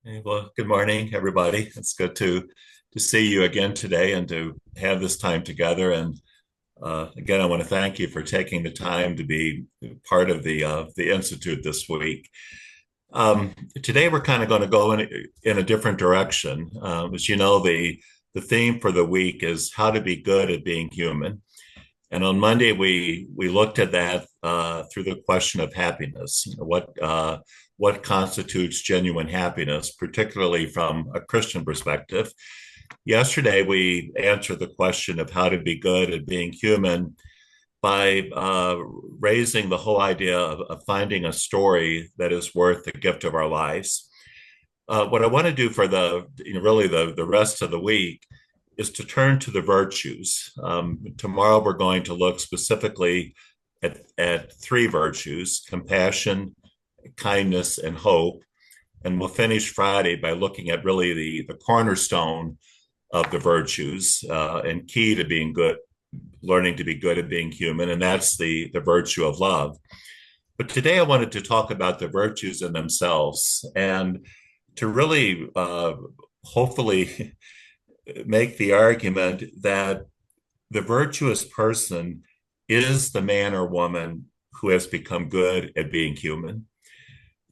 Hey, well, good morning, everybody. It's good to see you again today and to have this time together. And again, I want to thank you for taking the time to be part of the institute this week. Today, we're kind of going to go in a different direction. As you know, the theme for the week is how to be good at being human. And on Monday, we looked at that through the question of happiness. What constitutes genuine happiness, particularly from a Christian perspective. Yesterday, we answered the question of how to be good at being human by raising the whole idea of finding a story that is worth the gift of our lives. What I want to do for really the rest of the week is to turn to the virtues. Tomorrow, we're going to look specifically at three virtues: compassion, kindness, and hope. And we'll finish Friday by looking at really the cornerstone of the virtues and key to being good, learning to be good at being human, and that's the virtue of love. But today I wanted to talk about the virtues in themselves and to really hopefully make the argument that the virtuous person is the man or woman who has become good at being human.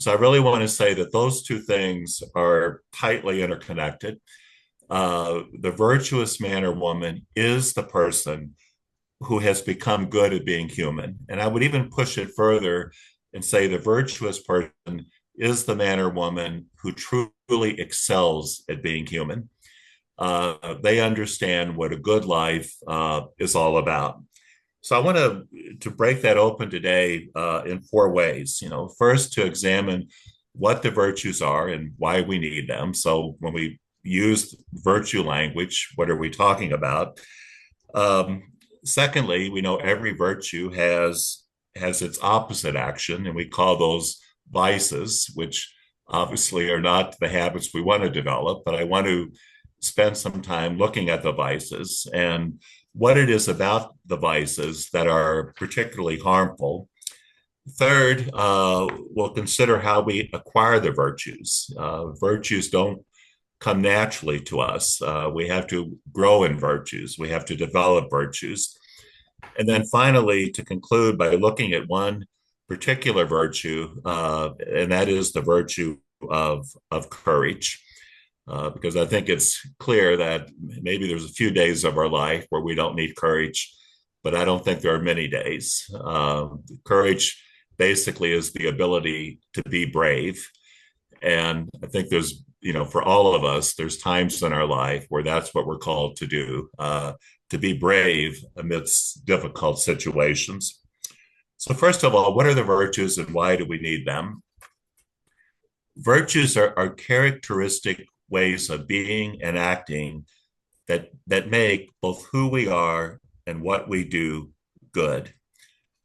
So I really want to say that those two things are tightly interconnected. The virtuous man or woman is the person who has become good at being human. And I would even push it further and say the virtuous person is the man or woman who truly excels at being human. They understand what a good life is all about. So I want to break that open today in four ways. First to examine what the virtues are and why we need them. So when we use virtue language, what are we talking about? Um, Secondly, we know every virtue has its opposite action, and we call those vices, which obviously are not the habits we want to develop. But I want to spend some time looking at the vices and what it is about the vices that are particularly harmful. Third, we'll consider how we acquire the virtues. Virtues don't come naturally to us. We have to grow in virtues, we have to develop virtues. And then finally, to conclude by looking at one particular virtue, and that is the virtue of courage. Because I think it's clear that maybe there's a few days of our life where we don't need courage, but I don't think there are many days. Courage basically is the ability to be brave. And I think for all of us, there's times in our life where that's what we're called to do, to be brave amidst difficult situations. So, first of all, what are the virtues and why do we need them? Virtues are characteristic ways of being and acting that make both who we are and what we do good.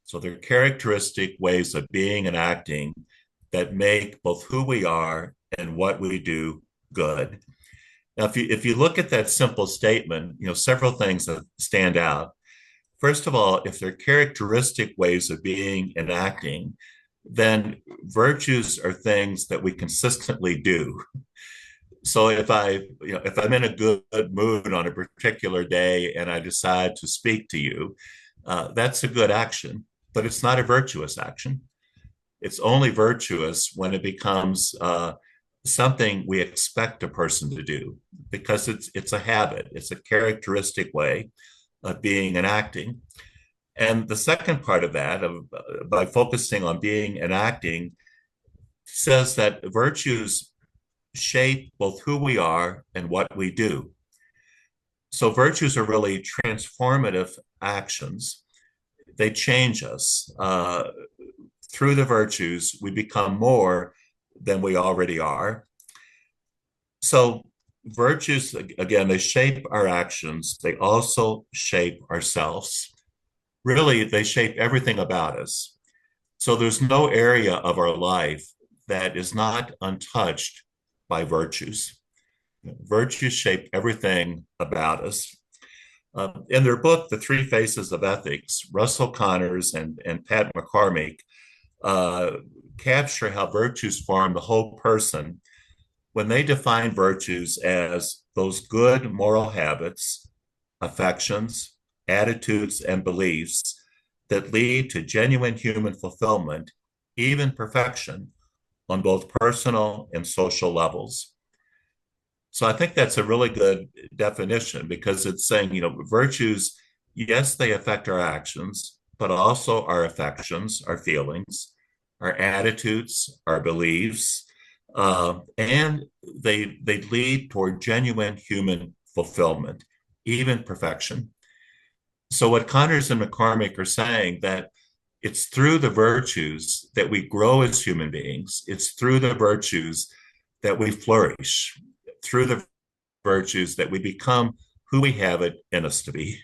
So they're characteristic ways of being and acting that make both who we are and what we do good. Now, if you look at that simple statement, several things that stand out. First of all, if they're characteristic ways of being and acting, then virtues are things that we consistently do. So if I'm in a good mood on a particular day and I decide to speak to you, that's a good action, but it's not a virtuous action. It's only virtuous when it becomes something we expect a person to do because it's a habit, it's a characteristic way of being and acting. And the second part of that, by focusing on being and acting, says that virtues shape both who we are and what we do. So virtues are really transformative actions. They change us. Through the virtues, we become more than we already are. So virtues, again, they shape our actions. They also shape ourselves. Really, they shape everything about us. So there's no area of our life that is not untouched by virtues. Virtues shape everything about us. In their book, The Three Faces of Ethics, Russell Connors and Pat McCormick uh, capture how virtues form the whole person when they define virtues as those good moral habits, affections, attitudes, and beliefs that lead to genuine human fulfillment, even perfection, on both personal and social levels. So I think that's a really good definition because it's saying, virtues, yes, they affect our actions, but also our affections, our feelings, our attitudes, our beliefs, and they lead toward genuine human fulfillment, even perfection. So what Connors and McCormick are saying that it's through the virtues that we grow as human beings. It's through the virtues that we flourish, through the virtues that we become who we have it in us to be,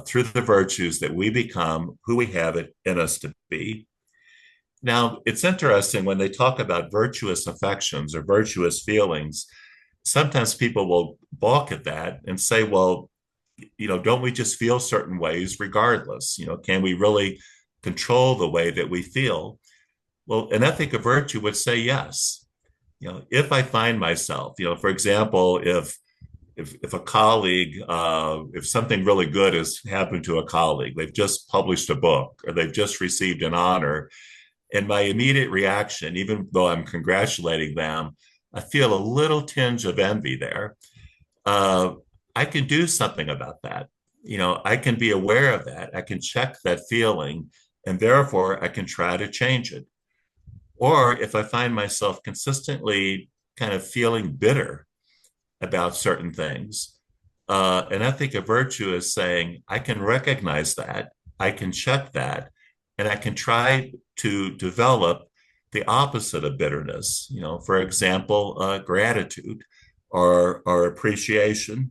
through the virtues that we become who we have it in us to be. Now, it's interesting when they talk about virtuous affections or virtuous feelings, sometimes people will balk at that and say, well, don't we just feel certain ways regardless? Can we really control the way that we feel? Well, an ethic of virtue would say yes. If I find myself, for example, if a colleague, if something really good has happened to a colleague, they've just published a book or they've just received an honor, and my immediate reaction, even though I'm congratulating them, I feel a little tinge of envy there. I can do something about that. I can be aware of that. I can check that feeling, and therefore I can try to change it. Or if I find myself consistently kind of feeling bitter about certain things, and I think a virtue is saying, I can recognize that, I can check that, and I can try to develop the opposite of bitterness. For example, gratitude or appreciation.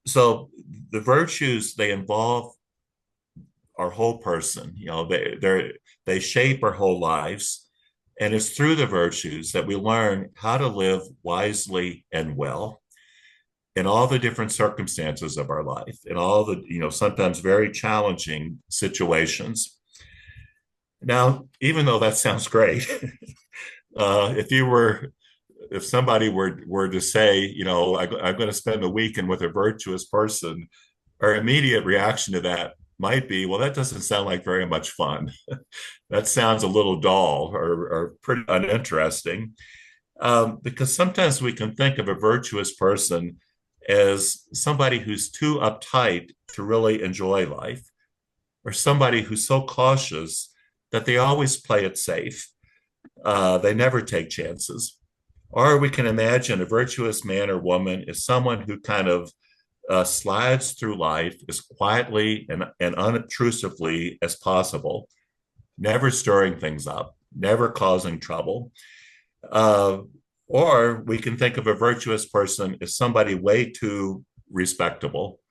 So the virtues, they involve our whole person. They shape our whole lives, and it's through the virtues that we learn how to live wisely and well in all the different circumstances of our life, in all the sometimes very challenging situations. Now, even though that sounds great, if somebody were to say, I'm going to spend a weekend with a virtuous person, our immediate reaction to that might be, well, that doesn't sound like very much fun. That sounds a little dull or pretty uninteresting. Because sometimes we can think of a virtuous person as somebody who's too uptight to really enjoy life, or somebody who's so cautious that they always play it safe. They never take chances. Or we can imagine a virtuous man or woman is someone who kind of slides through life as quietly and unobtrusively as possible, never stirring things up, never causing trouble. Or we can think of a virtuous person as somebody way too respectable,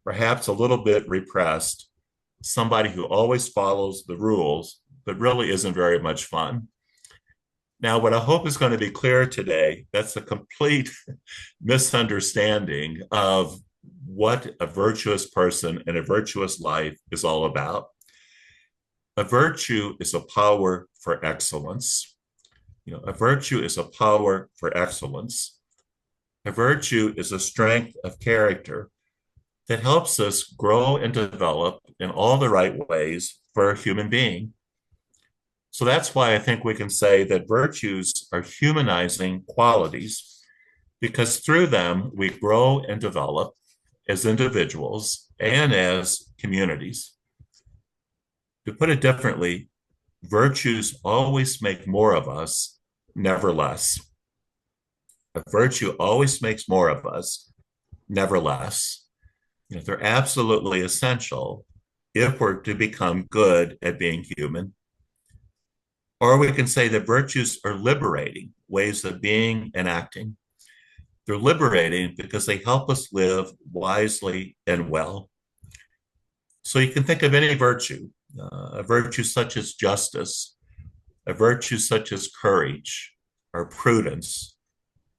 perhaps a little bit repressed, somebody who always follows the rules, but really isn't very much fun. Now, what I hope is going to be clear today, that's a complete misunderstanding of what a virtuous person and a virtuous life is all about. A virtue is a power for excellence. A virtue is a power for excellence. A virtue is a strength of character that helps us grow and develop in all the right ways for a human being. So that's why I think we can say that virtues are humanizing qualities, because through them we grow and develop as individuals and as communities. To put it differently, virtues always make more of us, never less. A virtue always makes more of us, never less. They're absolutely essential if we're to become good at being human. Or we can say that virtues are liberating ways of being and acting. They're liberating because they help us live wisely and well. So you can think of any virtue, a virtue such as justice, a virtue such as courage or prudence,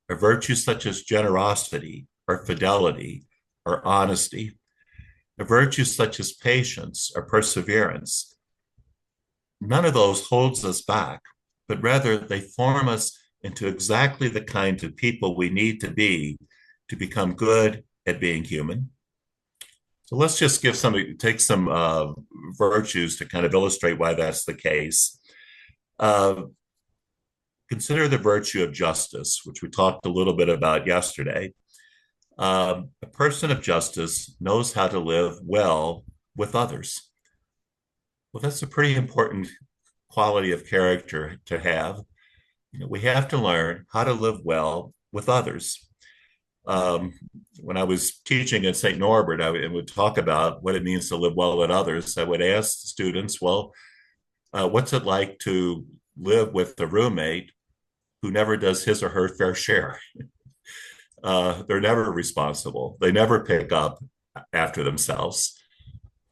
a virtue such as generosity or fidelity or honesty, a virtue such as patience or perseverance. None of those holds us back, but rather they form us into exactly the kind of people we need to be to become good at being human. So let's just take some virtues to kind of illustrate why that's the case. Uh, Consider the virtue of justice, which we talked a little bit about yesterday. A person of justice knows how to live well with others. Well, that's a pretty important quality of character to have. We have to learn how to live well with others. Um, when I was teaching at St. Norbert, I would talk about what it means to live well with others. I would ask students, well, what's it like to live with a roommate who never does his or her fair share? They're never responsible. They never pick up after themselves.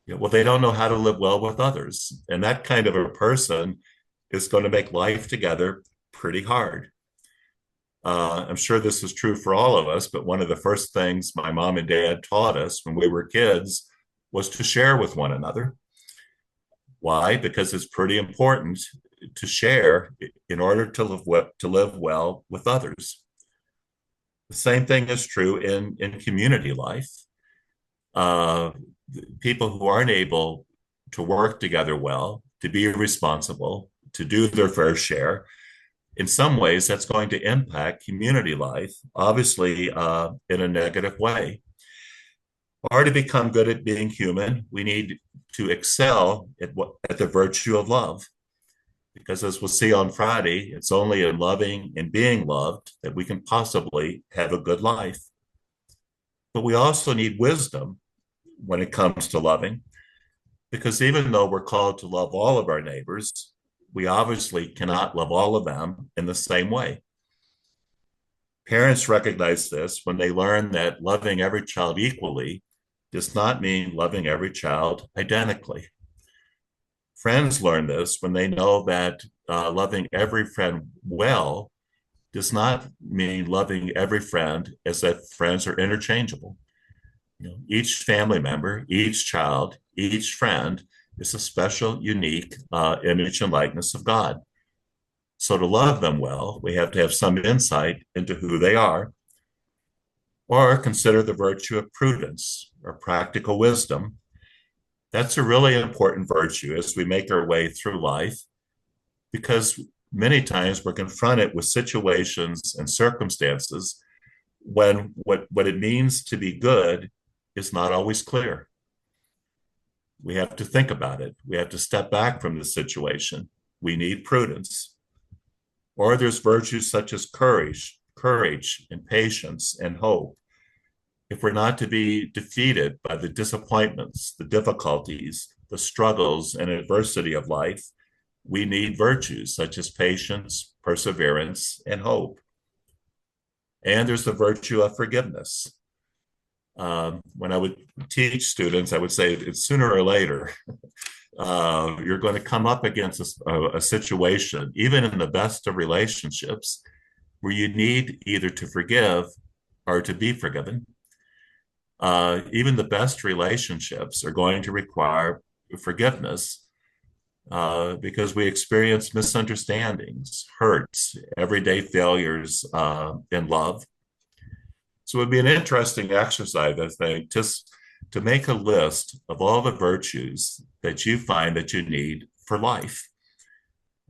Well, they don't know how to live well with others. And that kind of a person is going to make life together pretty hard. I'm sure this is true for all of us, but one of the first things my mom and dad taught us when we were kids was to share with one another. Why? Because it's pretty important to share in order to live well with others. The same thing is true in community life. Uh, People who aren't able to work together well, to be responsible, to do their fair share, in some ways that's going to impact community life, obviously in a negative way. Or to become good at being human, we need to excel at the virtue of love. Because as we'll see on Friday, it's only in loving and being loved that we can possibly have a good life. But we also need wisdom when it comes to loving, because even though we're called to love all of our neighbors, we obviously cannot love all of them in the same way. Parents recognize this when they learn that loving every child equally does not mean loving every child identically. Friends learn this when they know that loving every friend well does not mean loving every friend as if friends are interchangeable. Each family member, each child, each friend is a special, unique image and likeness of God. So to love them well, we have to have some insight into who they are, or consider the virtue of prudence or practical wisdom. That's a really important virtue as we make our way through life, because many times we're confronted with situations and circumstances when what it means to be good is not always clear. We have to think about it. We have to step back from the situation. We need prudence. Or there's virtues such as courage and patience and hope. If we're not to be defeated by the disappointments, the difficulties, the struggles and adversity of life, we need virtues such as patience, perseverance, and hope. And there's the virtue of forgiveness. When I would teach students, I would say it's sooner or later, you're going to come up against a situation, even in the best of relationships, where you need either to forgive or to be forgiven. Even the best relationships are going to require forgiveness because we experience misunderstandings, hurts, everyday failures in love. So it would be an interesting exercise, I think, just to make a list of all the virtues that you find that you need for life.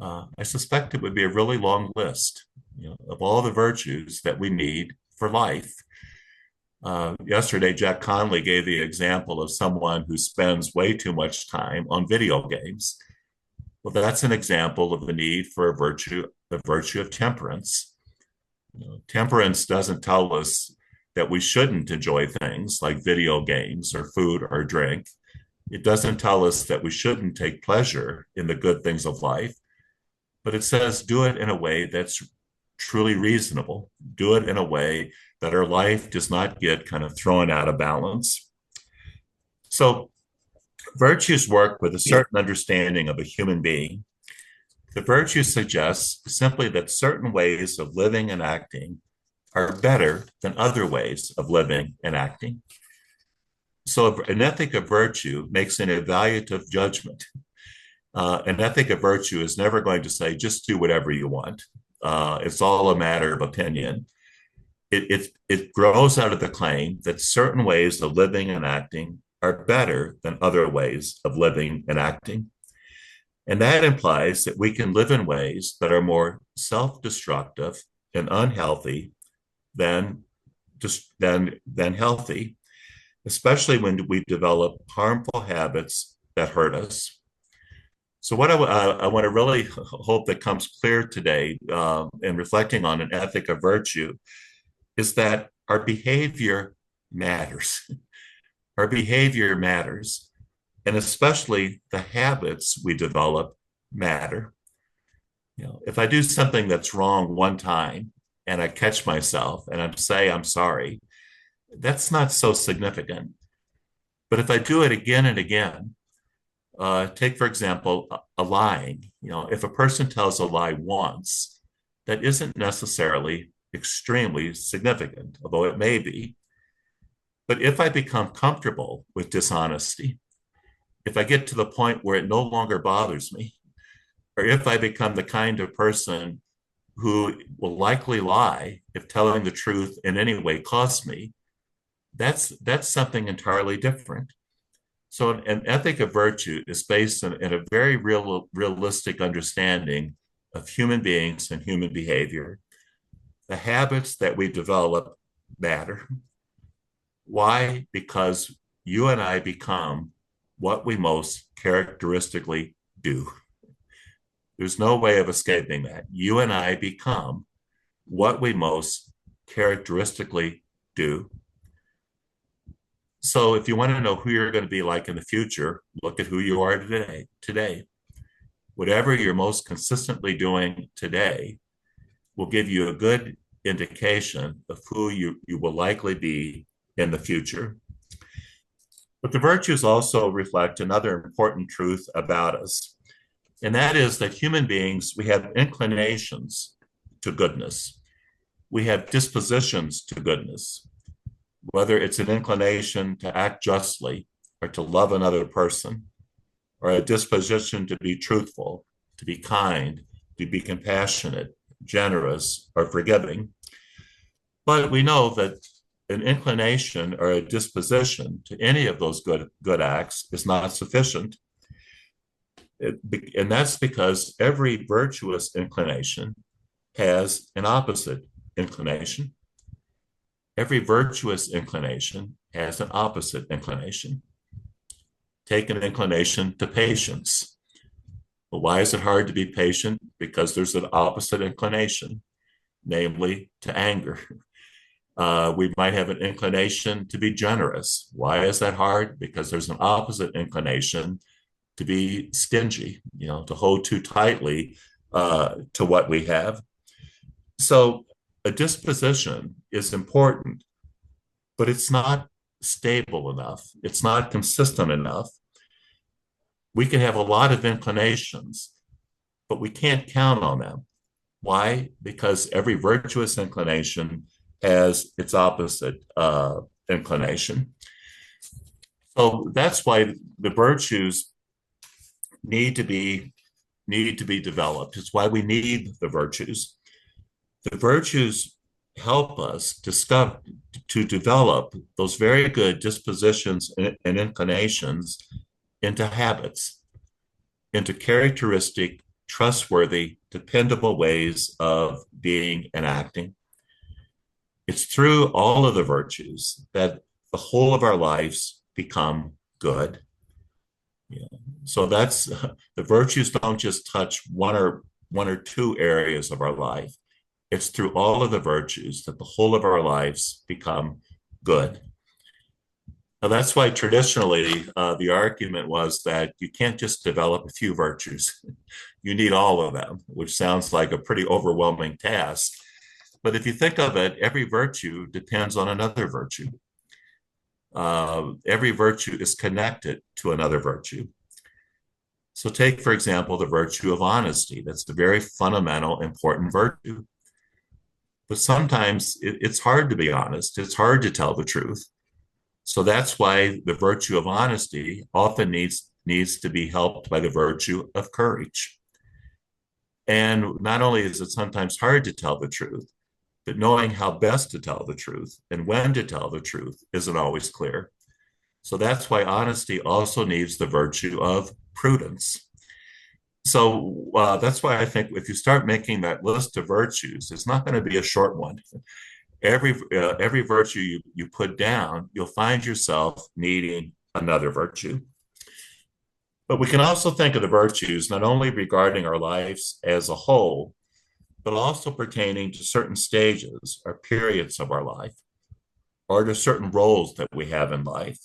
I suspect it would be a really long list, of all the virtues that we need for life. Yesterday, Jack Conley gave the example of someone who spends way too much time on video games. Well, that's an example of the need for the virtue of temperance. Temperance doesn't tell us that we shouldn't enjoy things like video games or food or drink. It doesn't tell us that we shouldn't take pleasure in the good things of life, but it says do it in a way that's truly reasonable. Do it in a way that our life does not get kind of thrown out of balance. So virtues work with a certain understanding of a human being. The virtue suggests simply that certain ways of living and acting are better than other ways of living and acting. So an ethic of virtue makes an evaluative judgment. An ethic of virtue is never going to say, just do whatever you want. It's all a matter of opinion. It grows out of the claim that certain ways of living and acting are better than other ways of living and acting. And that implies that we can live in ways that are more self-destructive and unhealthy than than healthy, especially when we develop harmful habits that hurt us. So, what I want to really hope that comes clear today in reflecting on an ethic of virtue is that our behavior matters. Our behavior matters, and especially the habits we develop matter. If I do something that's wrong one time and I catch myself and I say I'm sorry, that's not so significant. But if I do it again and again, take for example a lying. If a person tells a lie once, that isn't necessarily extremely significant, although it may be. But if I become comfortable with dishonesty, if I get to the point where it no longer bothers me, or if I become the kind of person who will likely lie if telling the truth in any way costs me, that's something entirely different. So an ethic of virtue is based in a very realistic understanding of human beings and human behavior. The habits that we develop matter. Why? Because you and I become what we most characteristically do. There's no way of escaping that. You and I become what we most characteristically do. So if you want to know who you're going to be like in the future, look at who you are today. Whatever you're most consistently doing today will give you a good indication of who you will likely be in the future. But the virtues also reflect another important truth about us, and that is that human beings, we have inclinations to goodness. We have dispositions to goodness, whether it's an inclination to act justly or to love another person, or a disposition to be truthful, to be kind, to be compassionate, generous, or forgiving. But we know that an inclination or a disposition to any of those good acts is not sufficient. And that's because every virtuous inclination has an opposite inclination. Every virtuous inclination has an opposite inclination. Take an inclination to patience. Well, why is it hard to be patient? Because there's an opposite inclination, namely to anger. We might have an inclination to be generous. Why is that hard? Because there's an opposite inclination to be stingy, to hold too tightly to what we have. So a disposition is important, but it's not stable enough. It's not consistent enough. We can have a lot of inclinations, but we can't count on them. Why? Because every virtuous inclination has its opposite inclination. So that's why the virtues need to be developed. It's why we need the virtues. The virtues help us to develop those very good dispositions and inclinations into habits, into characteristic, trustworthy, dependable ways of being and acting. It's through all of the virtues that the whole of our lives become good. So that's the virtues don't just touch one or two areas of our life. It's through all of the virtues that the whole of our lives become good. Now, that's why traditionally the argument was that you can't just develop a few virtues. You need all of them, which sounds like a pretty overwhelming task. But if you think of it, every virtue depends on another virtue. Every virtue is connected to another virtue. So take, for example, the virtue of honesty. That's the very fundamental, important virtue. But sometimes it's hard to be honest. It's hard to tell the truth. So that's why the virtue of honesty often needs to be helped by the virtue of courage. And not only is it sometimes hard to tell the truth, but knowing how best to tell the truth and when to tell the truth isn't always clear. So that's why honesty also needs the virtue of prudence. So that's why I think if you start making that list of virtues, it's not going to be a short one. Every virtue you put down, you'll find yourself needing another virtue. But we can also think of the virtues not only regarding our lives as a whole, but also pertaining to certain stages or periods of our life, or to certain roles that we have in life,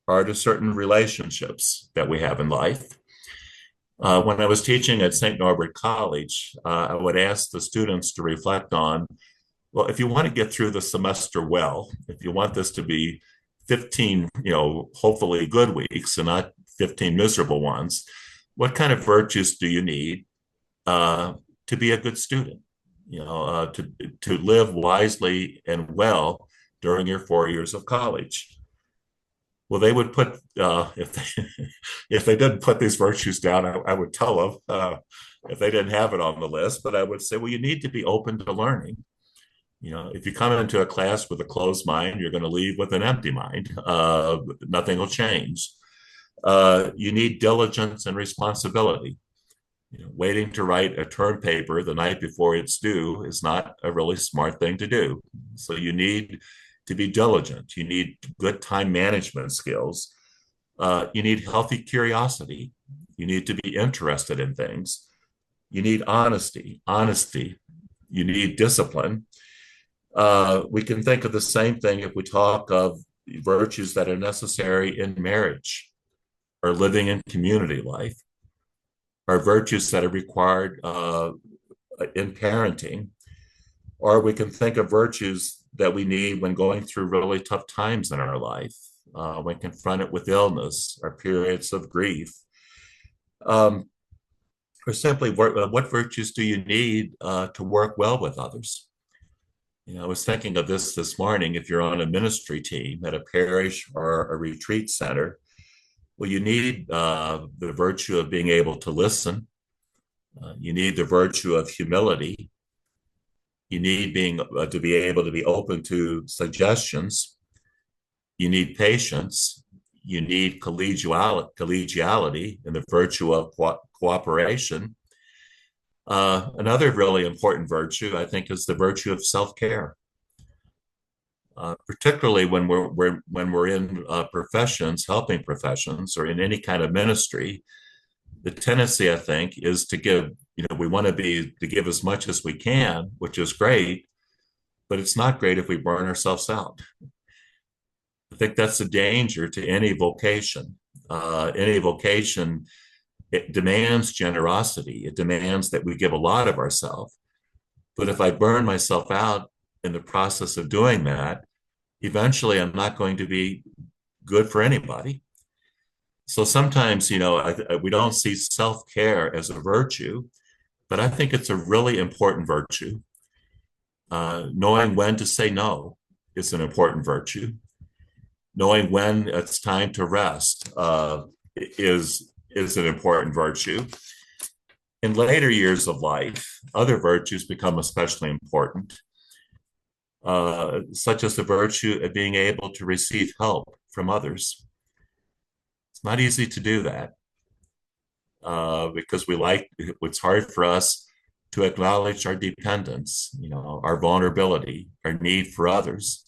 or to certain relationships that we have in life. When I was teaching at St. Norbert College, I would ask the students to reflect on, well, if you want to get through the semester well, if you want this to be 15, hopefully good weeks and not 15 miserable ones, what kind of virtues do you need to be a good student? To live wisely and well during your 4 years of college. Well, they would put if they didn't put these virtues down, I would tell them if they didn't have it on the list. But I would say, well, you need to be open to learning. If you come into a class with a closed mind, you're going to leave with an empty mind. Nothing will change. You need diligence and responsibility. Waiting to write a term paper the night before it's due is not a really smart thing to do. So you need to be diligent. You need good time management skills. You need healthy curiosity. You need to be interested in things. You need honesty. You need discipline. We can think of the same thing if we talk of virtues that are necessary in marriage or living in community life, or virtues that are required in parenting, or we can think of virtues that we need when going through really tough times in our life, when confronted with illness or periods of grief. Or simply, what virtues do you need to work well with others? I was thinking of this morning. If you're on a ministry team at a parish or a retreat center, well, you need the virtue of being able to listen. You need the virtue of humility. You need to be able to be open to suggestions. You need patience. You need collegiality and the virtue of cooperation. Another really important virtue, I think, is the virtue of self-care. Particularly when we're in professions, helping professions, or in any kind of ministry, the tendency, I think, is to give. We want to give as much as we can, which is great, but it's not great if we burn ourselves out. I think that's a danger to any vocation. Any vocation, it demands generosity. It demands that we give a lot of ourselves. But if I burn myself out in the process of doing that, eventually I'm not going to be good for anybody. So sometimes, we don't see self-care as a virtue, but I think it's a really important virtue. Knowing when to say no is an important virtue. Knowing when it's time to rest is an important virtue. In later years of life, other virtues become especially important, such as the virtue of being able to receive help from others. It's not easy to do that because it's hard for us to acknowledge our dependence, our vulnerability, our need for others.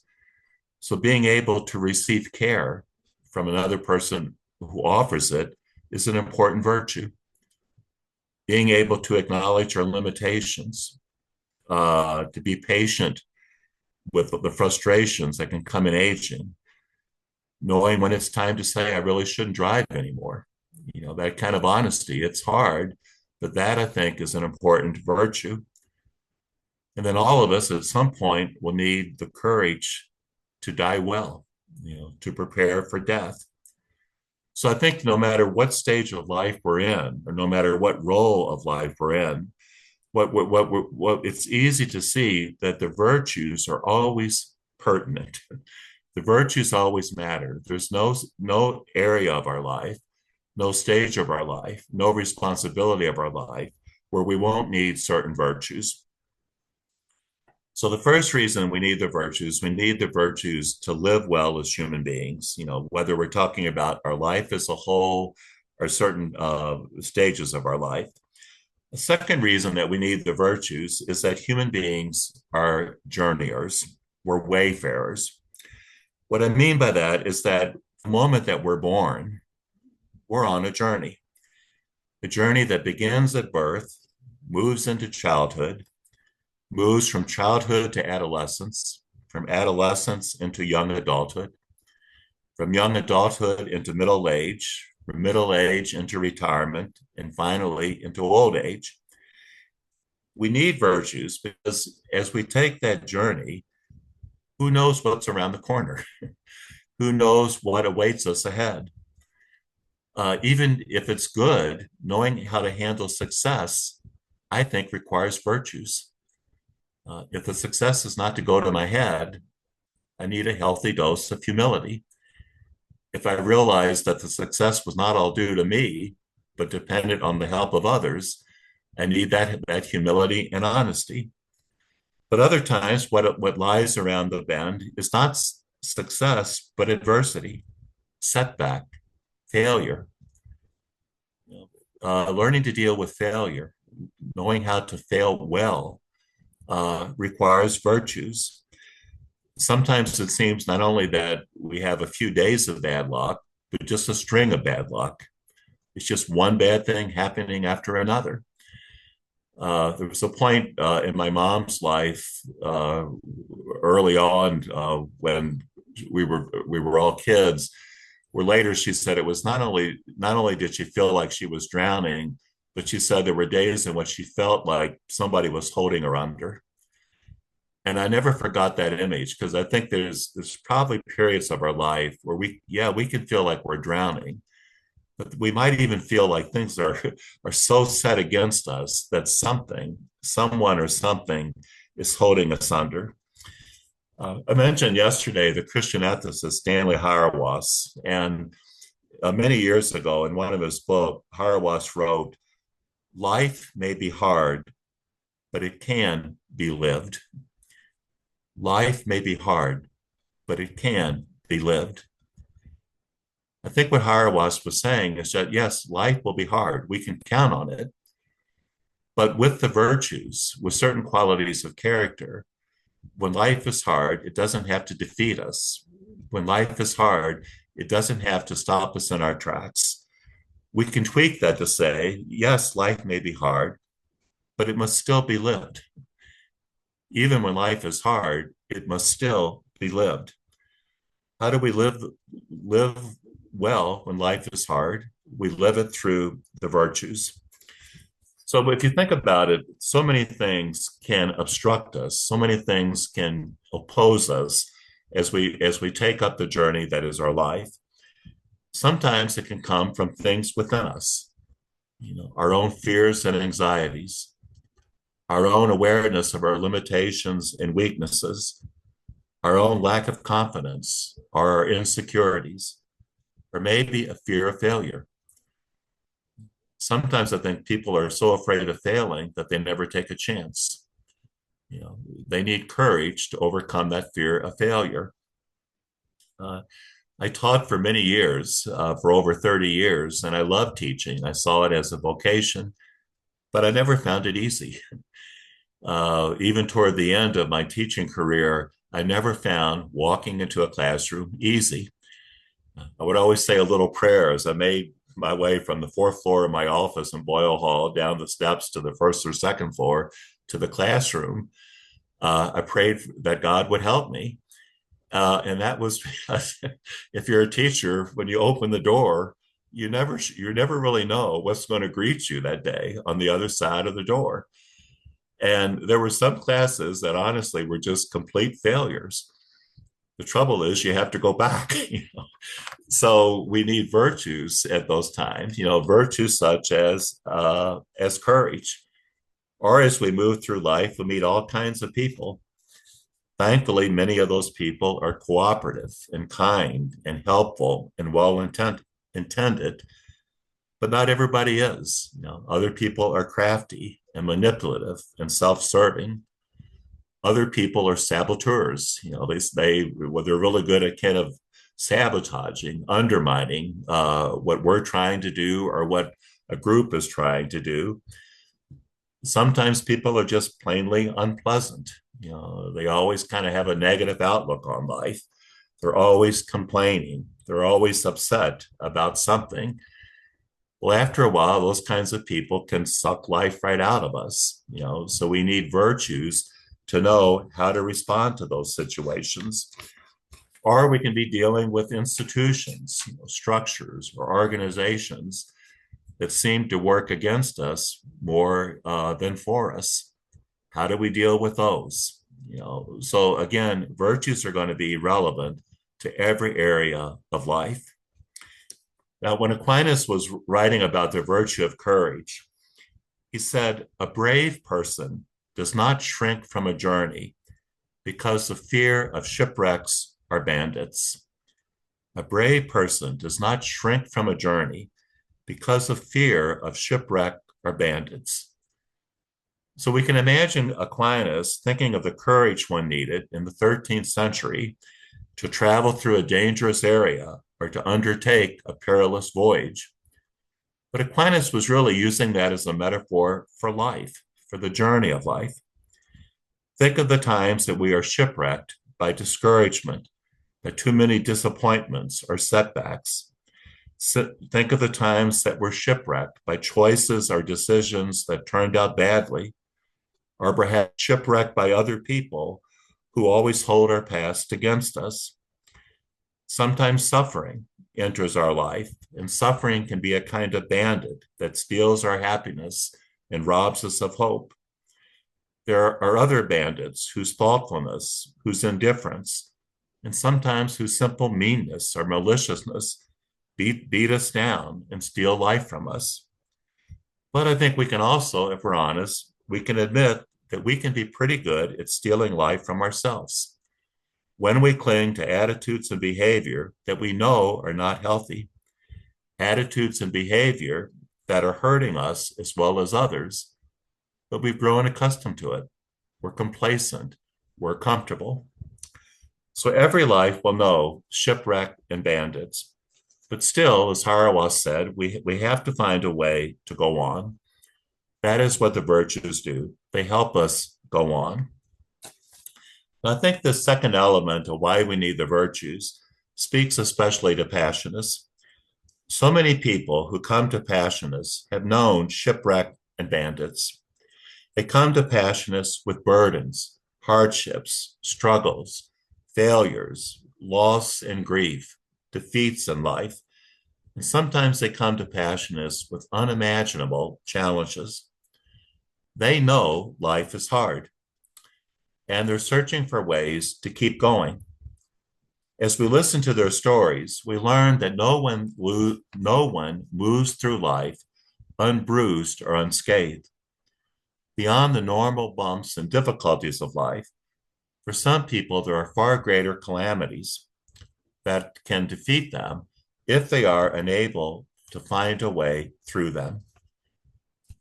So being able to receive care from another person who offers it is an important virtue. Being able to acknowledge our limitations, to be patient with the frustrations that can come in aging, knowing when it's time to say, I really shouldn't drive anymore. That kind of honesty, it's hard, but that I think is an important virtue. And then all of us at some point will need the courage to die well, to prepare for death. So I think no matter what stage of life we're in, or no matter what role of life we're in, what it's easy to see that the virtues are always pertinent. The virtues always matter. There's no area of our life, no stage of our life, no responsibility of our life where we won't need certain virtues. So the first reason we need the virtues to live well as human beings, whether we're talking about our life as a whole or certain stages of our life. The second reason that we need the virtues is that human beings are journeyers, we're wayfarers. What I mean by that is that the moment that we're born, we're on a journey that begins at birth, moves into childhood, moves from childhood to adolescence, from adolescence into young adulthood, from young adulthood into middle age, from middle age into retirement, and finally into old age. We need virtues because as we take that journey, who knows what's around the corner? Who knows what awaits us ahead? Even if it's good, knowing how to handle success, I think requires virtues. If the success is not to go to my head, I need a healthy dose of humility. If I realize that the success was not all due to me, but dependent on the help of others, I need that humility and honesty. But other times, what lies around the bend is not success, but adversity, setback, failure. Learning to deal with failure, knowing how to fail well, requires virtues. Sometimes it seems not only that we have a few days of bad luck, but just a string of bad luck. It's just one bad thing happening after another. There was a point in my mom's life early on when we were all kids, where later she said it was not only did she feel like she was drowning, but she said there were days in which she felt like somebody was holding her under. And I never forgot that image because I think there's probably periods of our life where we can feel like we're drowning, but we might even feel like things are so set against us that someone or something is holding us under. I mentioned yesterday the Christian ethicist Stanley Hauerwas, and many years ago in one of his books, Hauerwas wrote, "Life may be hard, but it can be lived." Life may be hard, but it can be lived. I think what Hauerwas was saying is that, yes, life will be hard. We can count on it. But with the virtues, with certain qualities of character, when life is hard, it doesn't have to defeat us. When life is hard, it doesn't have to stop us in our tracks. We can tweak that to say, yes, life may be hard, but it must still be lived. Even when life is hard, it must still be lived. How do we live well when life is hard? We live it through the virtues. So if you think about it, so many things can obstruct us, so many things can oppose us as we take up the journey that is our life. Sometimes it can come from things within us, our own fears and anxieties, our own awareness of our limitations and weaknesses, our own lack of confidence, or our insecurities, or maybe a fear of failure. Sometimes I think people are so afraid of failing that they never take a chance. They need courage to overcome that fear of failure. I taught for many years, for over 30 years, and I love teaching. I saw it as a vocation, but I never found it easy. Even toward the end of my teaching career, I never found walking into a classroom easy. I would always say a little prayer as I made my way from the fourth floor of my office in Boyle Hall down the steps to the first or second floor to the classroom. I prayed that God would help me. And that was because if you're a teacher, when you open the door, you never really know what's going to greet you that day on the other side of the door. And there were some classes that honestly were just complete failures. The trouble is you have to go back. So we need virtues at those times, virtues such as courage. Or as we move through life, we meet all kinds of people. Thankfully, many of those people are cooperative and kind and helpful and well-intended, but not everybody is. Other people are crafty and manipulative and self-serving. Other people are saboteurs. Well, they're really good at kind of sabotaging, undermining what we're trying to do or what a group is trying to do. Sometimes people are just plainly unpleasant. They always kind of have a negative outlook on life. They're always complaining. They're always upset about something. Well, after a while, those kinds of people can suck life right out of us. So we need virtues to know how to respond to those situations. Or we can be dealing with institutions, structures, or organizations that seem to work against us more than for us. How do we deal with those? So again, virtues are going to be relevant to every area of life. Now, when Aquinas was writing about the virtue of courage, he said, a brave person does not shrink from a journey because the fear of shipwrecks or bandits. A brave person does not shrink from a journey because of fear of shipwreck or bandits. So we can imagine Aquinas thinking of the courage one needed in the 13th century to travel through a dangerous area or to undertake a perilous voyage. But Aquinas was really using that as a metaphor for life, for the journey of life. Think of the times that we are shipwrecked by discouragement, by too many disappointments or setbacks. Think of the times that we're shipwrecked by choices or decisions that turned out badly, or perhaps shipwrecked by other people who always hold our past against us. Sometimes suffering enters our life, and suffering can be a kind of bandit that steals our happiness and robs us of hope. There are other bandits whose thoughtfulness, whose indifference, and sometimes whose simple meanness or maliciousness beat us down and steal life from us. But I think we can also, if we're honest, we can admit that we can be pretty good at stealing life from ourselves when we cling to attitudes and behavior that we know are not healthy, attitudes and behavior that are hurting us as well as others, but we've grown accustomed to it. We're complacent, we're comfortable. So every life will know shipwreck and bandits. But still, as Harawa said, we have to find a way to go on. That is what the virtues do. They help us go on. And I think the second element of why we need the virtues speaks especially to Passionists. So many people who come to Passionists have known shipwreck and bandits. They come to Passionists with burdens, hardships, struggles, failures, loss and grief, defeats in life. And sometimes they come to Passionists with unimaginable challenges. They know life is hard, and they're searching for ways to keep going. As we listen to their stories, we learn that no one moves through life unbruised or unscathed. Beyond the normal bumps and difficulties of life, for some people, there are far greater calamities that can defeat them if they are unable to find a way through them.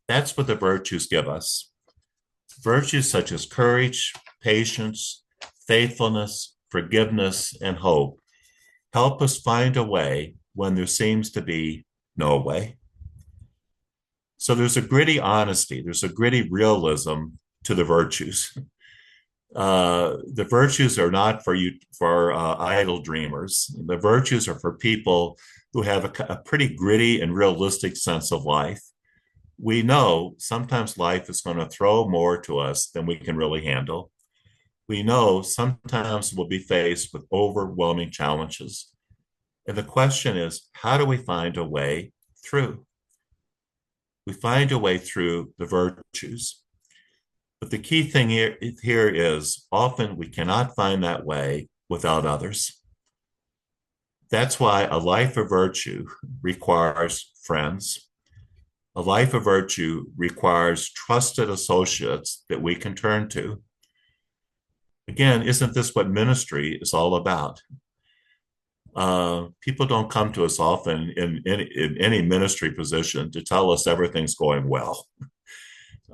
That's what the virtues give us. Virtues such as courage, patience, faithfulness, forgiveness, and hope help us find a way when there seems to be no way. So there's a gritty honesty, there's a gritty realism to the virtues. The virtues are not for idle dreamers. The virtues are for people who have a pretty gritty and realistic sense of life. We know sometimes life is going to throw more to us than we can really handle. We know sometimes we'll be faced with overwhelming challenges. And the question is, how do we find a way through? We find a way through the virtues. But the key thing here is often we cannot find that way without others. That's why a life of virtue requires friends. A life of virtue requires trusted associates that we can turn to. Again, isn't this what ministry is all about? People don't come to us often in any ministry position to tell us everything's going well.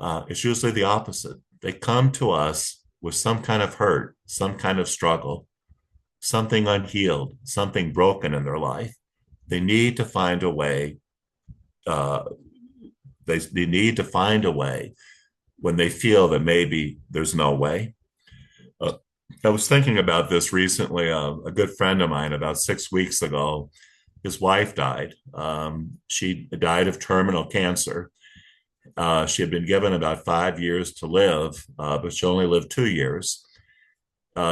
It's usually the opposite. They come to us with some kind of hurt, some kind of struggle, something unhealed, something broken in their life. They need to find a way. Uh, they need to find a way when they feel that maybe there's no way. Uh, I was thinking about this recently. A good friend of mine, about 6 weeks ago, his wife died. She died of terminal cancer. She had been given about 5 years to live, but she only lived 2 years.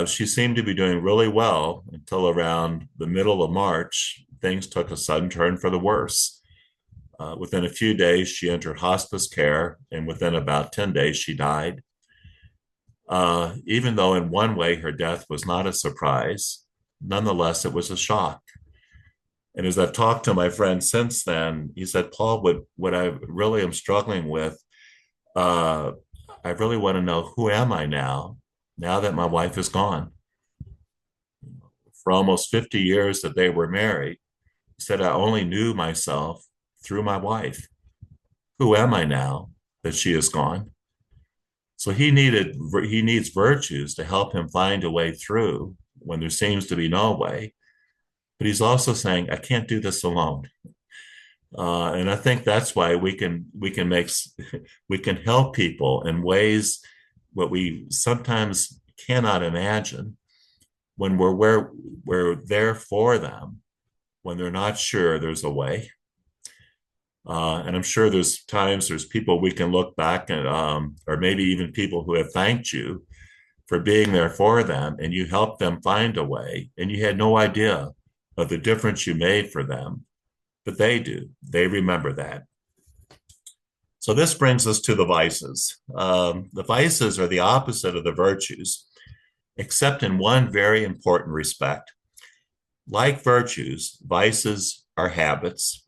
She seemed to be doing really well until around the middle of March. Things took a sudden turn for the worse. Within a few days, she entered hospice care, and within about 10 days, she died. Even though in one way her death was not a surprise, nonetheless, it was a shock. And as I've talked to my friend since then, he said, Paul, what I really am struggling with, uh, I really want to know, who am I now that my wife is gone? For almost 50 years that they were married, he said, I only knew myself through my wife. Who am I now that she is gone? So he needs virtues to help him find a way through when there seems to be no way. But he's also saying, I can't do this alone. And I think that's why we can help people in ways what we sometimes cannot imagine when we're there for them when they're not sure there's a way. And I'm sure there's people we can look back at, or maybe even people who have thanked you for being there for them, and you helped them find a way, and you had no idea of the difference you made for them, but they do. They remember that. So this brings us to the vices. The vices are the opposite of the virtues, except in one very important respect. Like virtues, vices are habits.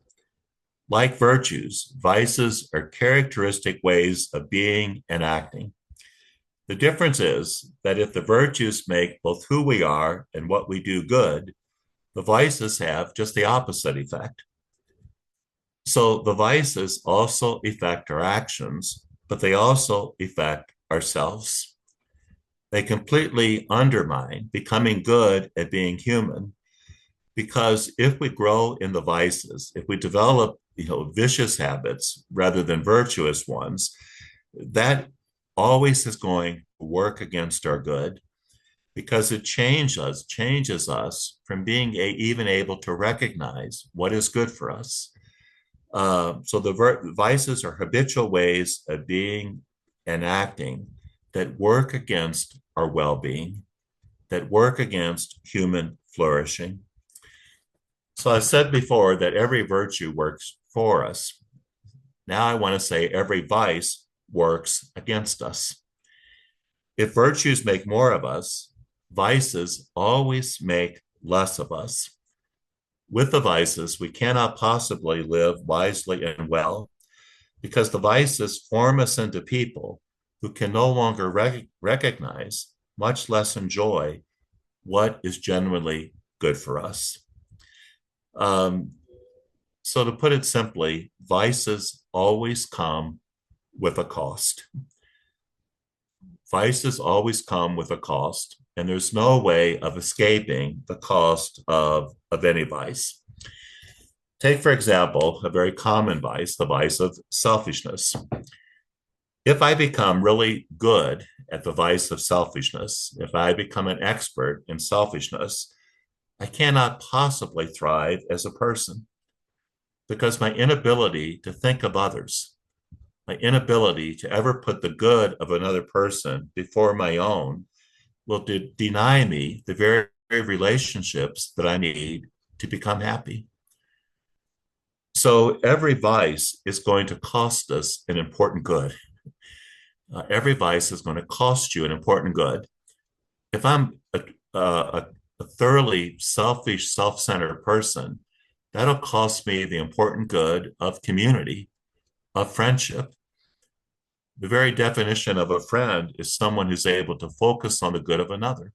Like virtues, vices are characteristic ways of being and acting. The difference is that if the virtues make both who we are and what we do good, the vices have just the opposite effect. So the vices also affect our actions, but they also affect ourselves. They completely undermine becoming good at being human, because if we grow in the vices, if we develop vicious habits rather than virtuous ones, that always is going to work against our good, because it changes us from being even able to recognize what is good for us. So the vices are habitual ways of being and acting that work against our well-being, that work against human flourishing. So I said before that every virtue works for us. Now I want to say every vice works against us. If virtues make more of us, vices always make less of us. With the vices, we cannot possibly live wisely and well, because the vices form us into people who can no longer recognize, much less enjoy, what is genuinely good for us. So to put it simply, vices always come with a cost. Vices always come with a cost, and there's no way of escaping the cost of any vice. Take, for example, a very common vice, the vice of selfishness. If I become really good at the vice of selfishness, if I become an expert in selfishness, I cannot possibly thrive as a person, because my inability to think of others, my inability to ever put the good of another person before my own, will deny me the very relationships that I need to become happy. So every vice is going to cost us an important good. Every vice is going to cost you an important good. If I'm a thoroughly selfish, self-centered person, that'll cost me the important good of community, of friendship. The very definition of a friend is someone who's able to focus on the good of another.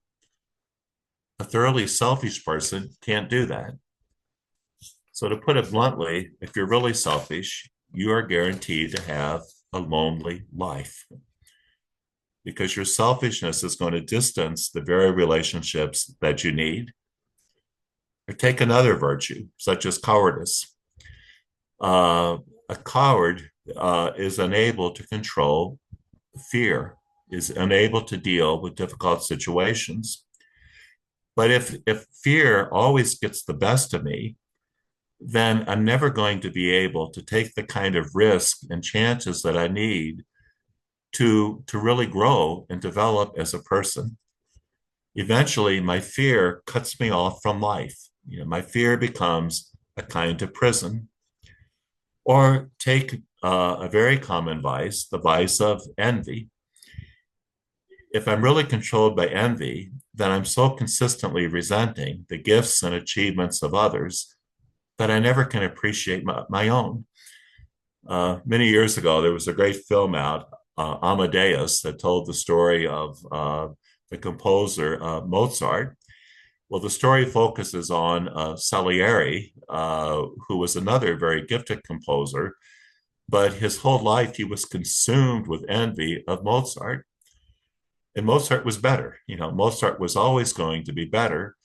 A thoroughly selfish person can't do that. So to put it bluntly, if you're really selfish, you are guaranteed to have a lonely life because your selfishness is going to distance the very relationships that you need. Or take another virtue, such as cowardice. A coward is unable to control fear, is unable to deal with difficult situations. But if fear always gets the best of me, then I'm never going to be able to take the kind of risk and chances that I need to really grow and develop as a person. Eventually, my fear cuts me off from life. My fear becomes a kind of prison. Or take a very common vice, the vice of envy. If I'm really controlled by envy, then I'm so consistently resenting the gifts and achievements of others that I never can appreciate my own. Many years ago, there was a great film out, Amadeus, that told the story of the composer Mozart. Well, the story focuses on Salieri, who was another very gifted composer, but his whole life he was consumed with envy of Mozart. And Mozart was better. Mozart was always going to be better.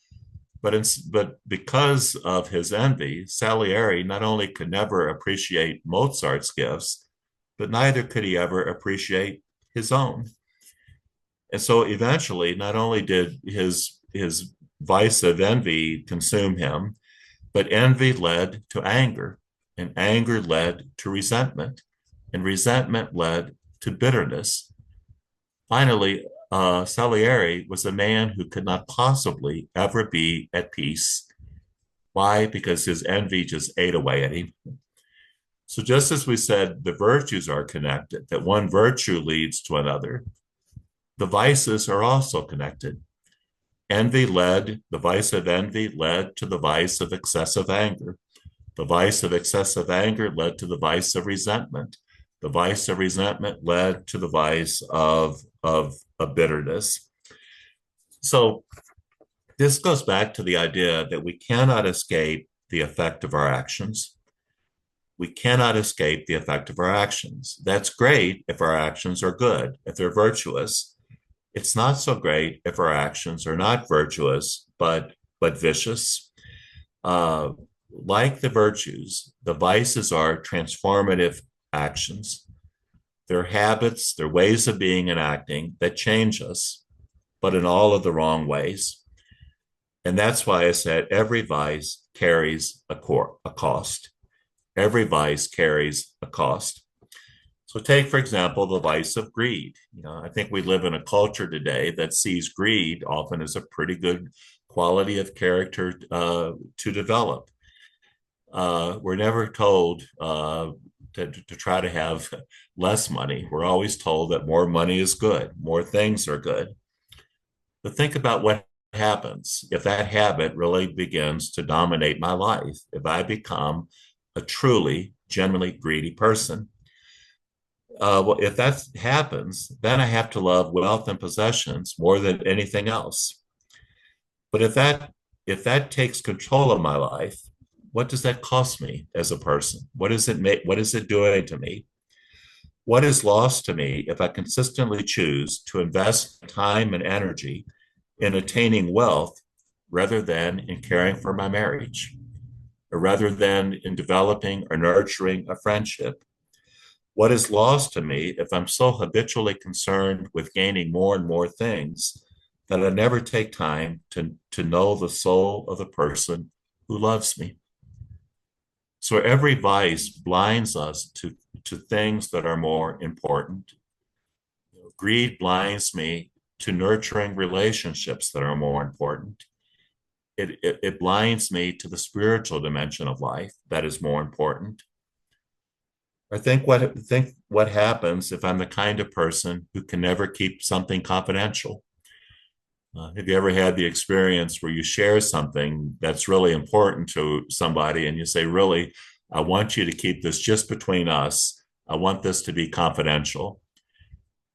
But because of his envy, Salieri not only could never appreciate Mozart's gifts, but neither could he ever appreciate his own. And so eventually, not only did his vice of envy consume him, but envy led to anger, and anger led to resentment, and resentment led to bitterness. Finally, Salieri was a man who could not possibly ever be at peace. Why? Because his envy just ate away at him. So, just as we said, the virtues are connected, that one virtue leads to another, the vices are also connected. The vice of envy led to the vice of excessive anger. The vice of excessive anger led to the vice of resentment. The vice of resentment led to the vice of bitterness. So this goes back to the idea that we cannot escape the effect of our actions. We cannot escape the effect of our actions. That's great if our actions are good, if they're virtuous. It's not so great if our actions are not virtuous, but vicious. Like the virtues, the vices are transformative actions. They're habits, they're ways of being and acting that change us, but in all of the wrong ways. And that's why I said every vice carries a cost. Every vice carries a cost. So take, for example, the vice of greed. I think we live in a culture today that sees greed often as a pretty good quality of character to develop. We're never told to try to have less money. We're always told that more money is good, more things are good. But think about what happens if that habit really begins to dominate my life, if I become a truly, genuinely greedy person. Well, if that happens, then I have to love wealth and possessions more than anything else. But if that takes control of my life, what does that cost me as a person? What does it make? What is it doing to me? What is lost to me if I consistently choose to invest time and energy in attaining wealth rather than in caring for my marriage, or rather than in developing or nurturing a friendship? What is lost to me if I'm so habitually concerned with gaining more and more things that I never take time to know the soul of the person who loves me? So every vice blinds us to things that are more important. Greed blinds me to nurturing relationships that are more important. It blinds me to the spiritual dimension of life that is more important. I think what happens if I'm the kind of person who can never keep something confidential. Have you ever had the experience where you share something that's really important to somebody and you say, really, I want you to keep this just between us. I want this to be confidential.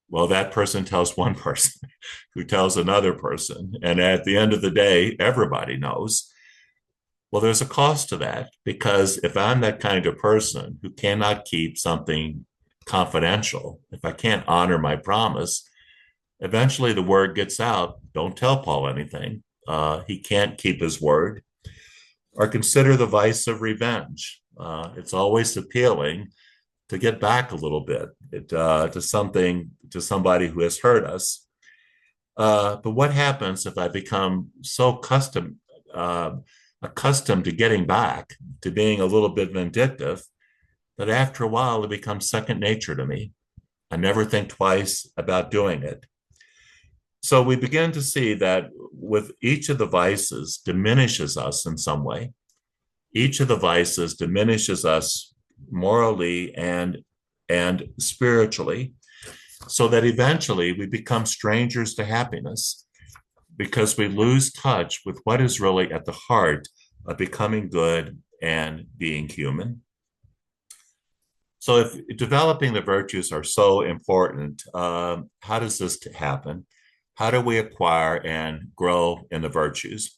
Well, that person tells one person who tells another person. And at the end of the day, everybody knows. Well, there's a cost to that because if I'm that kind of person who cannot keep something confidential, if I can't honor my promise, eventually the word gets out, don't tell Paul anything. He can't keep his word. Or consider the vice of revenge. It's always appealing to get back a little bit to somebody who has hurt us. But what happens if I become so accustomed to getting back, to being a little bit vindictive, that after a while it becomes second nature to me? I never think twice about doing it. So we begin to see that with each of the vices diminishes us in some way. Each of the vices diminishes us morally and spiritually, so that eventually we become strangers to happiness because we lose touch with what is really at the heart of becoming good and being human. So if developing the virtues are so important, how does this happen? How do we acquire and grow in the virtues?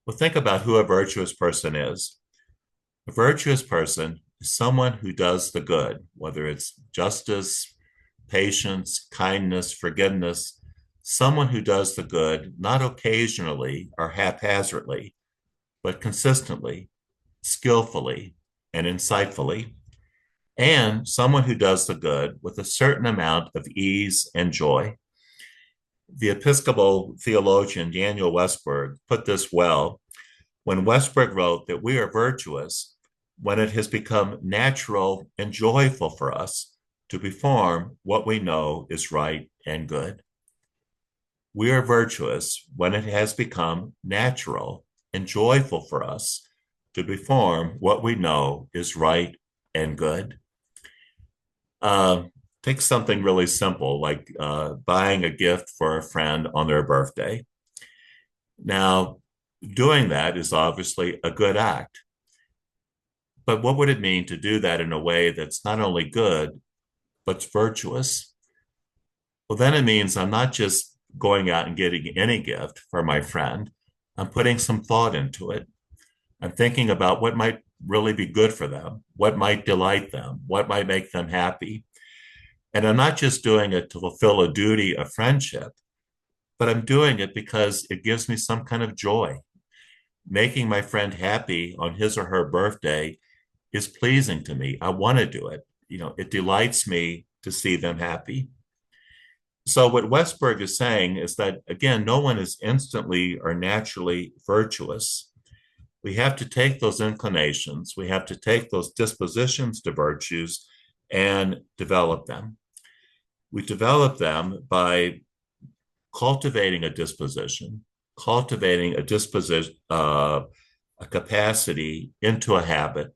Well, think about who a virtuous person is. A virtuous person is someone who does the good, whether it's justice, patience, kindness, forgiveness, someone who does the good, not occasionally or haphazardly, but consistently, skillfully, and insightfully, and someone who does the good with a certain amount of ease and joy. The Episcopal theologian Daniel Westberg put this well when Westberg wrote that we are virtuous when it has become natural and joyful for us to perform what we know is right and good. We are virtuous when it has become natural and joyful for us to perform what we know is right and good. Take something really simple like buying a gift for a friend on their birthday. Now, doing that is obviously a good act. But what would it mean to do that in a way that's not only good, but virtuous? Well, then it means I'm not just going out and getting any gift for my friend. I'm putting some thought into it. I'm thinking about what might really be good for them, what might delight them, what might make them happy. And I'm not just doing it to fulfill a duty of friendship, but I'm doing it because it gives me some kind of joy. Making my friend happy on his or her birthday is pleasing to me. I want to do it. It delights me to see them happy. So what Westberg is saying is that, again, no one is instantly or naturally virtuous. We have to take those inclinations, we have to take those dispositions to virtues and develop them. We develop them by cultivating a disposition, a capacity into a habit,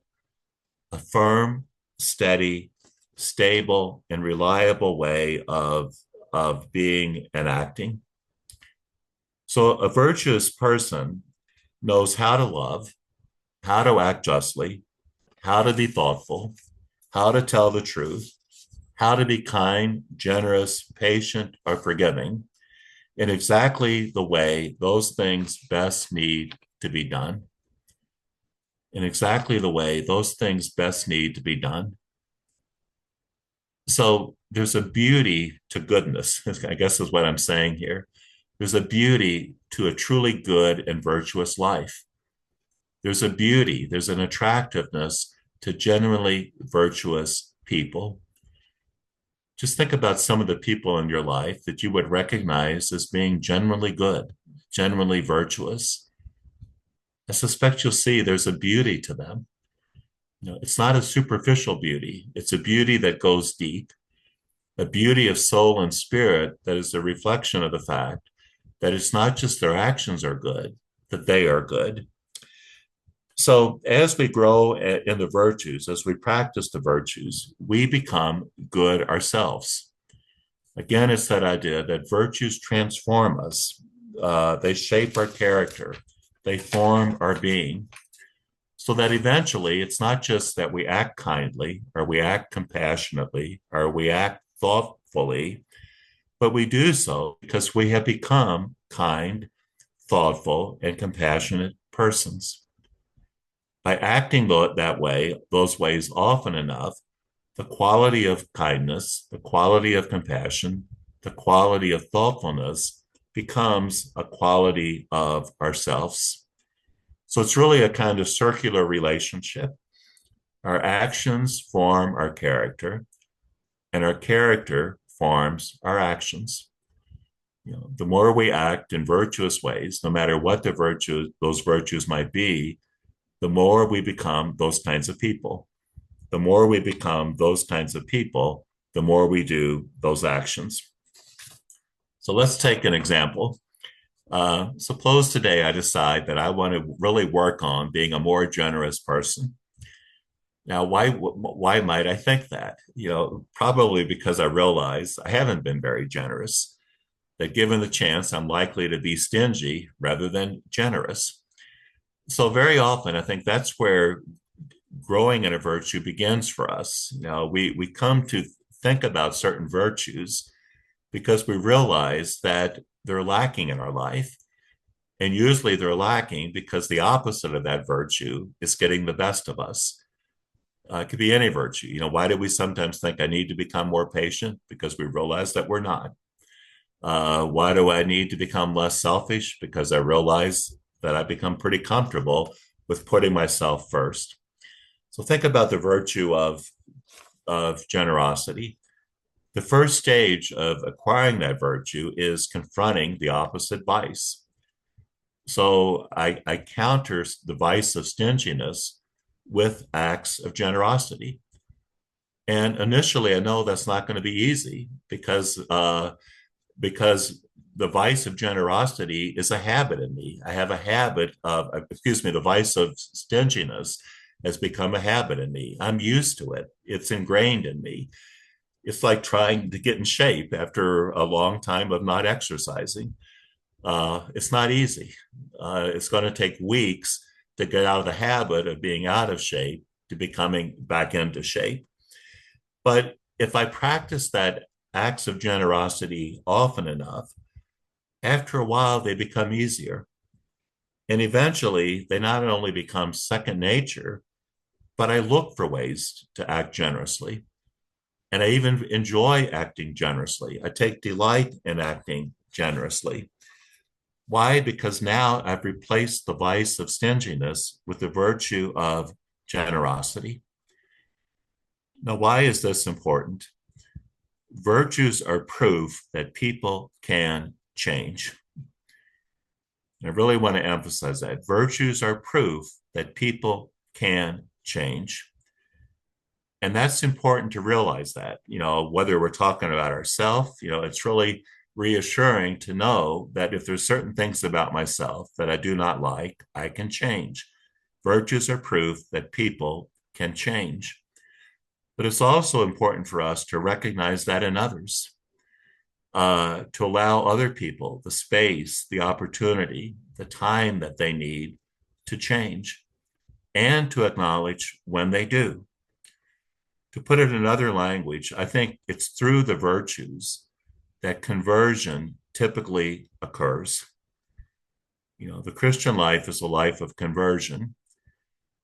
a firm, steady, stable, and reliable way of being and acting. So a virtuous person knows how to love, how to act justly, how to be thoughtful, how to tell the truth, how to be kind, generous, patient, or forgiving in exactly the way those things best need to be done. In exactly the way those things best need to be done. So there's a beauty to goodness, I guess is what I'm saying here. There's a beauty to a truly good and virtuous life. There's a beauty, there's an attractiveness to genuinely virtuous people. Just think about some of the people in your life that you would recognize as being genuinely good, genuinely virtuous. I suspect you'll see there's a beauty to them. It's not a superficial beauty. It's a beauty that goes deep, a beauty of soul and spirit that is a reflection of the fact that it's not just their actions are good, that they are good. So as we grow in the virtues, as we practice the virtues, we become good ourselves. Again, it's that idea that virtues transform us. They shape our character. They form our being. So that eventually it's not just that we act kindly or we act compassionately or we act thoughtfully, but we do so because we have become kind, thoughtful, and compassionate persons. By acting that way, those ways often enough, the quality of kindness, the quality of compassion, the quality of thoughtfulness becomes a quality of ourselves. So it's really a kind of circular relationship. Our actions form our character, and our character forms our actions. The more we act in virtuous ways, no matter what those virtues might be, the more we become those kinds of people. The more we become those kinds of people, the more we do those actions. So let's take an example. Suppose today I decide that I want to really work on being a more generous person. Now, why might I think that? Probably because I realize I haven't been very generous, that given the chance, I'm likely to be stingy rather than generous. So very often, I think that's where growing in a virtue begins for us. We come to think about certain virtues because we realize that they're lacking in our life. And usually they're lacking because the opposite of that virtue is getting the best of us. It could be any virtue. Why do we sometimes think I need to become more patient? Because we realize that we're not. Why do I need to become less selfish? Because I realize that I've become pretty comfortable with putting myself first. So think about the virtue of generosity. The first stage of acquiring that virtue is confronting the opposite vice. So I counter the vice of stinginess with acts of generosity. And initially, I know that's not going to be easy because the vice of generosity is a habit in me. I have a habit of, the vice of stinginess has become a habit in me. I'm used to it. It's ingrained in me. It's like trying to get in shape after a long time of not exercising. It's not easy. It's going to take weeks to get out of the habit of being out of shape to becoming back into shape. But if I practice that acts of generosity often enough, after a while they become easier. And eventually they not only become second nature, but I look for ways to act generously. And I even enjoy acting generously. I take delight in acting generously. Why? Because now I've replaced the vice of stinginess with the virtue of generosity. Now, why is this important? Virtues are proof that people can change. I really want to emphasize that. Virtues are proof that people can change. And that's important to realize that, whether we're talking about ourselves, it's really reassuring to know that if there's certain things about myself that I do not like, I can change. Virtues are proof that people can change. But it's also important for us to recognize that in others, to allow other people the space, the opportunity, the time that they need to change, and to acknowledge when they do. To put it in other language, I think it's through the virtues that conversion typically occurs. The Christian life is a life of conversion,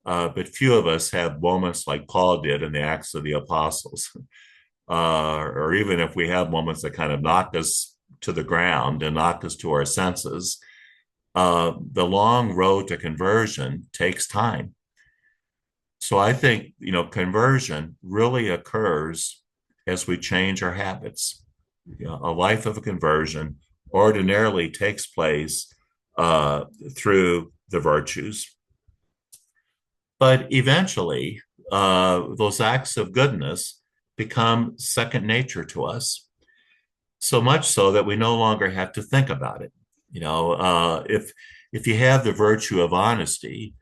but few of us have moments like Paul did in the Acts of the Apostles, or even if we have moments that kind of knock us to the ground and knock us to our senses, the long road to conversion takes time. So I think, conversion really occurs as we change our habits. A life of a conversion ordinarily takes place through the virtues. But eventually, those acts of goodness become second nature to us, so much so that we no longer have to think about it. If you have the virtue of honesty,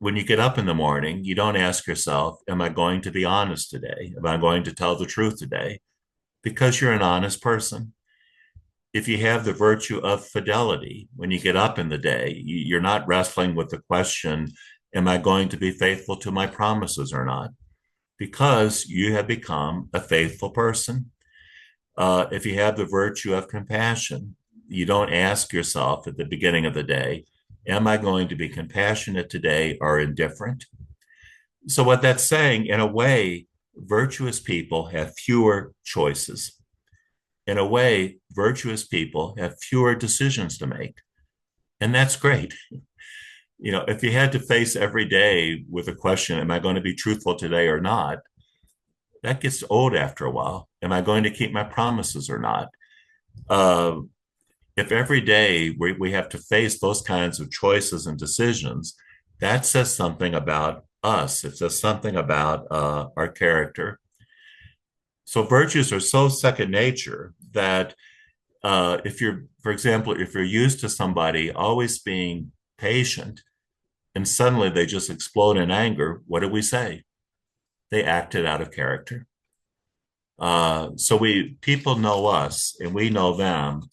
when you get up in the morning, you don't ask yourself, am I going to be honest today? Am I going to tell the truth today? Because you're an honest person. If you have the virtue of fidelity, when you get up in the day, you're not wrestling with the question, am I going to be faithful to my promises or not? Because you have become a faithful person. If you have the virtue of compassion, you don't ask yourself at the beginning of the day, am I going to be compassionate today or indifferent? So what that's saying, in a way, virtuous people have fewer choices. In a way, virtuous people have fewer decisions to make. And that's great. If you had to face every day with a question, am I going to be truthful today or not? That gets old after a while. Am I going to keep my promises or not? Uh, if every day we have to face those kinds of choices and decisions, that says something about us. It says something about our character. So virtues are so second nature that if you're, for example, if you're used to somebody always being patient and suddenly they just explode in anger, what do we say? They acted out of character. So people know us and we know them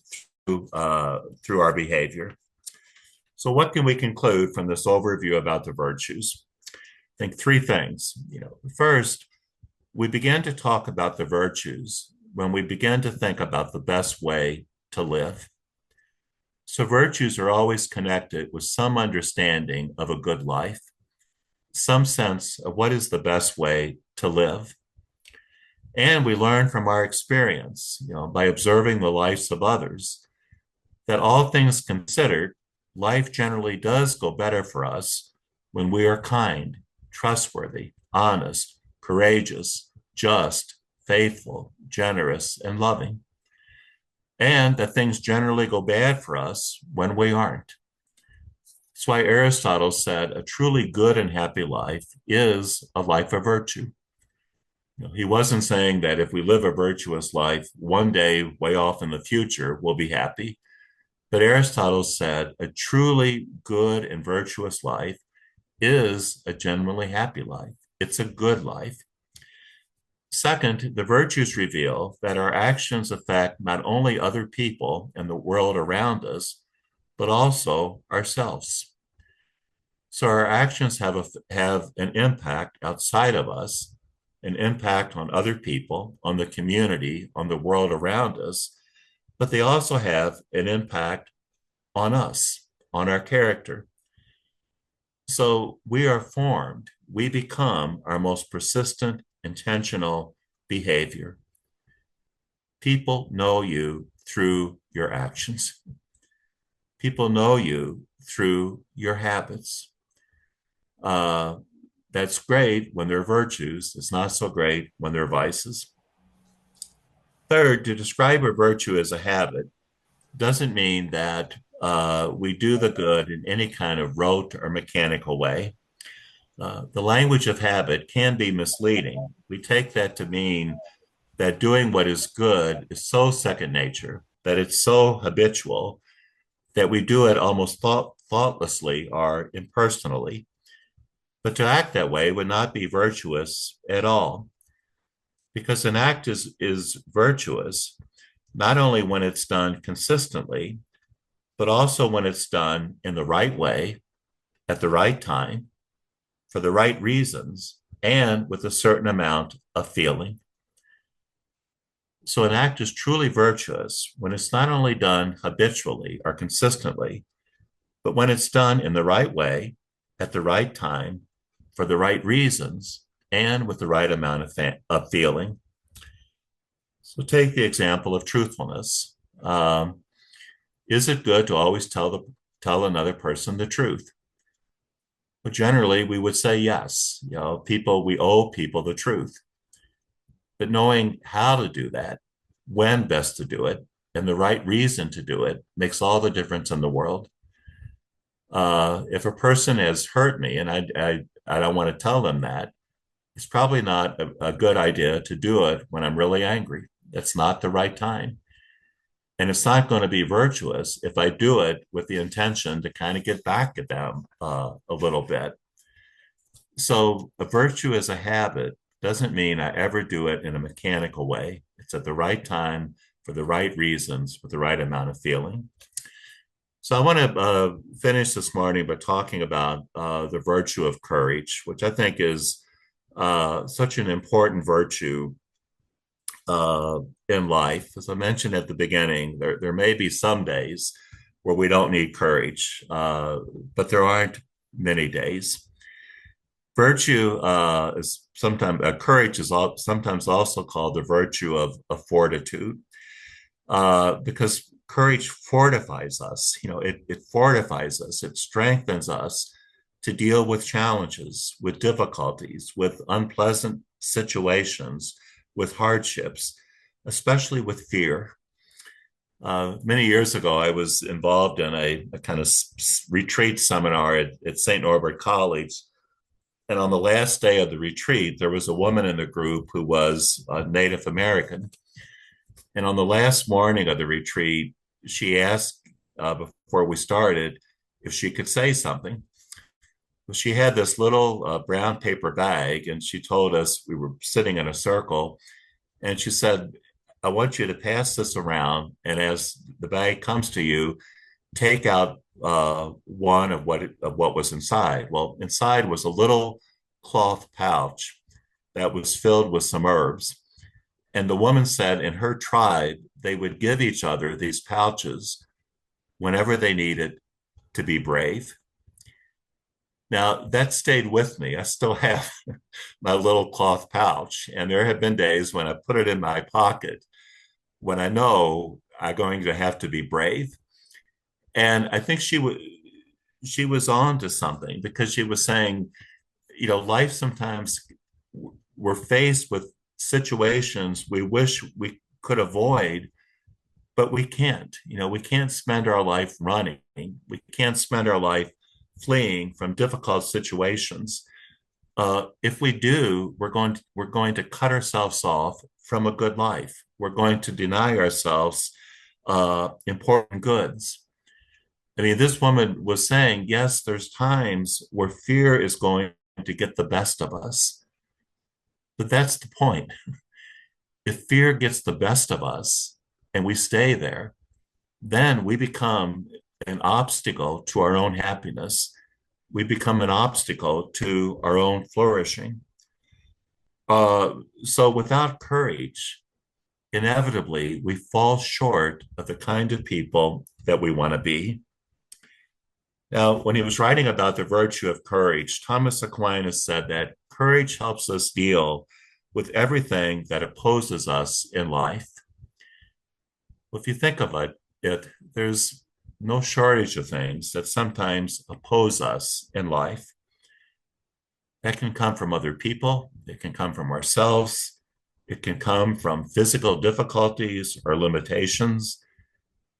through our behavior. So what can we conclude from this overview about the virtues? I think three things. First, we began to talk about the virtues when we began to think about the best way to live. So virtues are always connected with some understanding of a good life, some sense of what is the best way to live. And we learn from our experience, by observing the lives of others, that all things considered, life generally does go better for us when we are kind, trustworthy, honest, courageous, just, faithful, generous, and loving. And that things generally go bad for us when we aren't. That's why Aristotle said a truly good and happy life is a life of virtue. He wasn't saying that if we live a virtuous life, one day way off in the future, we'll be happy. But Aristotle said a truly good and virtuous life is a genuinely happy life. It's a good life. Second, the virtues reveal that our actions affect not only other people and the world around us, but also ourselves. So our actions have an impact outside of us, an impact on other people, on the community, on the world around us, but they also have an impact on us, on our character. So we are formed, we become our most persistent, intentional behavior. People know you through your actions. People know you through your habits. That's great when they're virtues. It's not so great when they're vices. Third, to describe a virtue as a habit doesn't mean that we do the good in any kind of rote or mechanical way. The language of habit can be misleading. We take that to mean that doing what is good is so second nature, that it's so habitual, that we do it almost thoughtlessly or impersonally. But to act that way would not be virtuous at all, because an act is virtuous not only when it's done consistently, but also when it's done in the right way, at the right time, for the right reasons, and with a certain amount of feeling. So an act is truly virtuous when it's not only done habitually or consistently, but when it's done in the right way, at the right time, for the right reasons, and with the right amount of feeling. So take the example of truthfulness. Is it good to always tell another person the truth? But generally, we would say yes. We owe people the truth. But knowing how to do that, when best to do it, and the right reason to do it makes all the difference in the world. If a person has hurt me and I don't want to tell them that, it's probably not a good idea to do it when I'm really angry. That's not the right time. And it's not going to be virtuous if I do it with the intention to kind of get back at them a little bit. So a virtue as a habit doesn't mean I ever do it in a mechanical way. It's at the right time, for the right reasons, with the right amount of feeling. So I want to finish this morning by talking about the virtue of courage, which I think is such an important virtue in life. As I mentioned at the beginning, there may be some days where we don't need courage, but there aren't many days. Virtue is sometimes courage is sometimes also called the virtue of fortitude, because courage fortifies us. It fortifies us. It strengthens us to deal with challenges, with difficulties, with unpleasant situations, with hardships, especially with fear. Many years ago, I was involved in a kind of retreat seminar at St. Norbert College. And on the last day of the retreat, there was a woman in the group who was Native American. And on the last morning of the retreat, she asked before we started if she could say something. Well, she had this little brown paper bag, and she told us, we were sitting in a circle, and she said, I want you to pass this around. And as the bag comes to you, take out one of what was inside. Well, inside was a little cloth pouch that was filled with some herbs. And the woman said in her tribe, they would give each other these pouches whenever they needed to be brave. Now, that stayed with me. I still have my little cloth pouch. And there have been days when I put it in my pocket when I know I'm going to have to be brave. And I think she was on to something, because she was saying, life sometimes, we're faced with situations we wish we could avoid, but we can't. We can't spend our life running. We can't spend our life fleeing from difficult situations. If we do, we're going to cut ourselves off from a good life. We're going to deny ourselves important goods. I mean, this woman was saying, yes, there's times where fear is going to get the best of us, but that's the point. If fear gets the best of us and we stay there, then we become an obstacle to our own happiness. We become an obstacle to our own flourishing. So without courage, inevitably, we fall short of the kind of people that we want to be. Now, when he was writing about the virtue of courage, Thomas Aquinas said that courage helps us deal with everything that opposes us in life. Well, if you think of there's no shortage of things that sometimes oppose us in life. That can come from other people, it can come from ourselves, it can come from physical difficulties or limitations,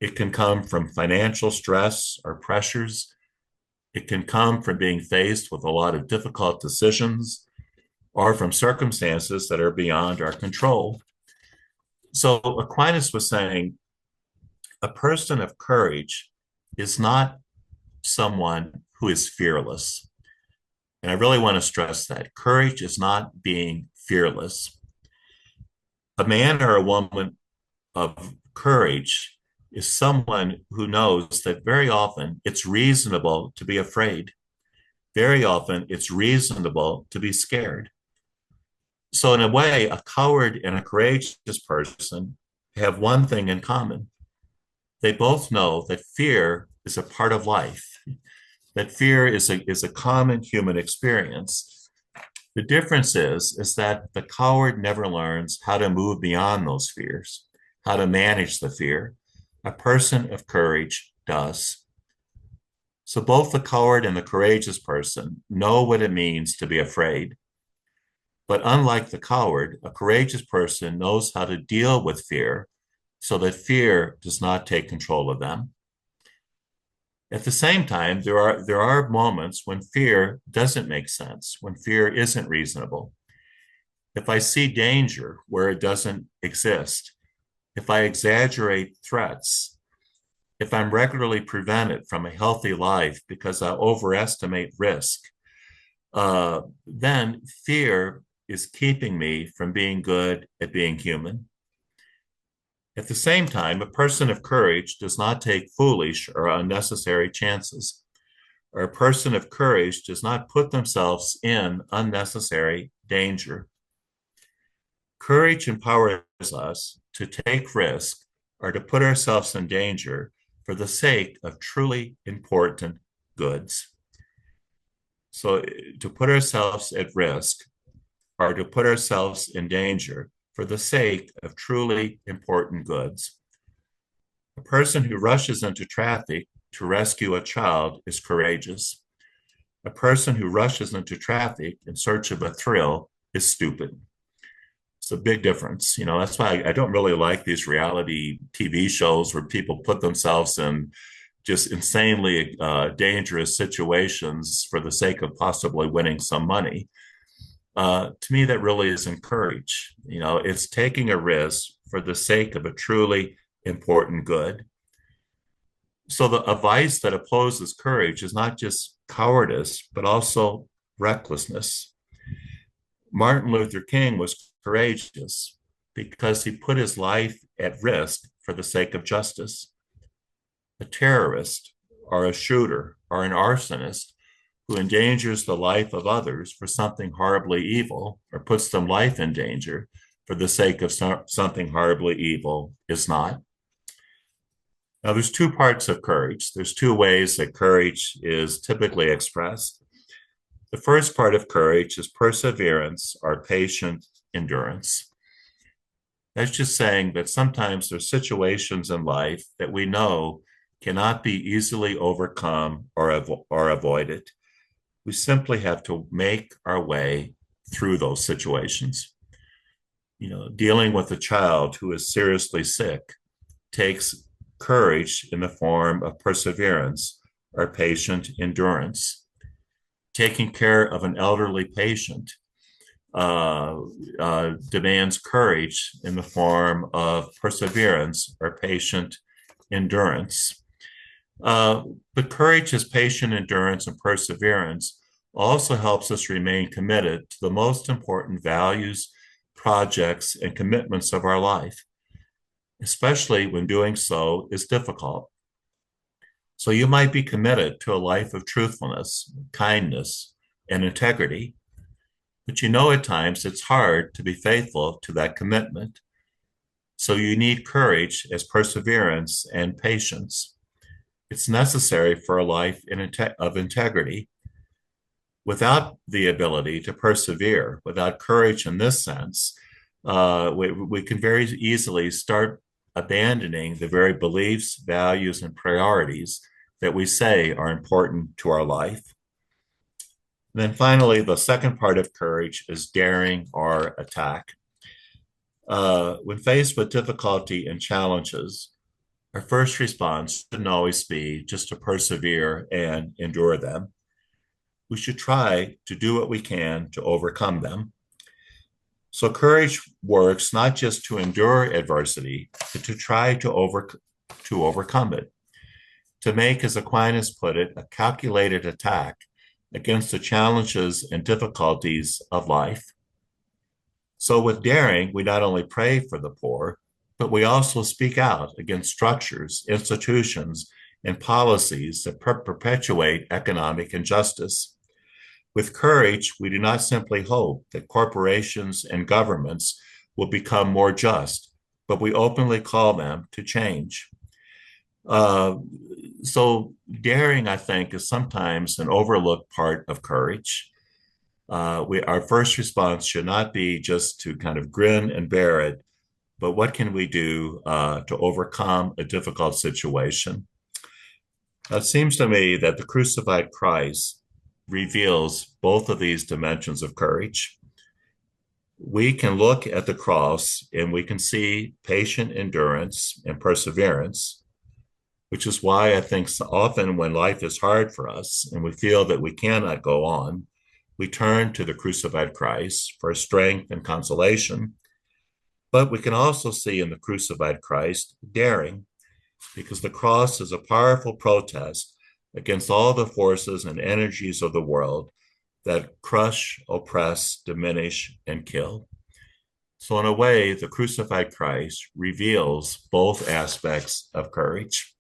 it can come from financial stress or pressures, it can come from being faced with a lot of difficult decisions, or from circumstances that are beyond our control. So Aquinas was saying, a person of courage is not someone who is fearless. And I really want to stress that. Courage is not being fearless. A man or a woman of courage is someone who knows that very often it's reasonable to be afraid. Very often it's reasonable to be scared. So in a way, a coward and a courageous person have one thing in common. They both know that fear is a part of life, that fear is a common human experience. The difference is that the coward never learns how to move beyond those fears, how to manage the fear. A person of courage does. So both the coward and the courageous person know what it means to be afraid. But unlike the coward, a courageous person knows how to deal with fear so that fear does not take control of them. At the same time, there are moments when fear doesn't make sense, when fear isn't reasonable. If I see danger where it doesn't exist, if I exaggerate threats, if I'm regularly prevented from a healthy life because I overestimate risk, then fear is keeping me from being good at being human. At the same time, a person of courage does not take foolish or unnecessary chances, or a person of courage does not put themselves in unnecessary danger. Courage empowers us to take risk or to put ourselves in danger for the sake of truly important goods. So to put ourselves at risk or to put ourselves in danger for the sake of truly important goods. A person who rushes into traffic to rescue a child is courageous. A person who rushes into traffic in search of a thrill is stupid. It's a big difference. That's why I don't really like these reality TV shows where people put themselves in just insanely dangerous situations for the sake of possibly winning some money. To me, that really isn't courage. It's taking a risk for the sake of a truly important good. So a vice that opposes courage is not just cowardice, but also recklessness. Martin Luther King was courageous because he put his life at risk for the sake of justice. A terrorist or a shooter or an arsonist who endangers the life of others for something horribly evil or puts them life in danger for the sake of something horribly evil is not. Now, there's two parts of courage. There's two ways that courage is typically expressed. The first part of courage is perseverance or patient endurance. That's just saying that sometimes there's situations in life that we know cannot be easily overcome or avoided. We simply have to make our way through those situations. Dealing with a child who is seriously sick takes courage in the form of perseverance or patient endurance. Taking care of an elderly patient demands courage in the form of perseverance or patient endurance. But courage as patient endurance and perseverance also helps us remain committed to the most important values, projects, and commitments of our life, especially when doing so is difficult. So you might be committed to a life of truthfulness, kindness, and integrity, but at times it's hard to be faithful to that commitment. So you need courage as perseverance and patience. It's necessary for a life of integrity. Without the ability to persevere, without courage in this sense, we can very easily start abandoning the very beliefs, values, and priorities that we say are important to our life. And then finally, the second part of courage is daring or attack. When faced with difficulty and challenges, our first response shouldn't always be just to persevere and endure them. We should try to do what we can to overcome them. So courage works not just to endure adversity, but to try to overcome it. To make, as Aquinas put it, a calculated attack against the challenges and difficulties of life. So with daring, we not only pray for the poor, but we also speak out against structures, institutions, and policies that perpetuate economic injustice. With courage, we do not simply hope that corporations and governments will become more just, but we openly call them to change. So daring, I think, is sometimes an overlooked part of courage. Our first response should not be just to kind of grin and bear it, but what can we do to overcome a difficult situation? It seems to me that the crucified Christ reveals both of these dimensions of courage. We can look at the cross and we can see patient endurance and perseverance, which is why I think so often when life is hard for us and we feel that we cannot go on, we turn to the crucified Christ for strength and consolation. But we can also see in the crucified Christ daring, because the cross is a powerful protest against all the forces and energies of the world that crush, oppress, diminish, and kill. So in a way, the crucified Christ reveals both aspects of courage.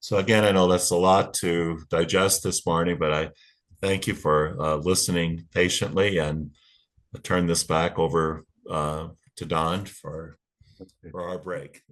So again, I know that's a lot to digest this morning, but I thank you for listening patiently, and I turn this back over to Don for our break.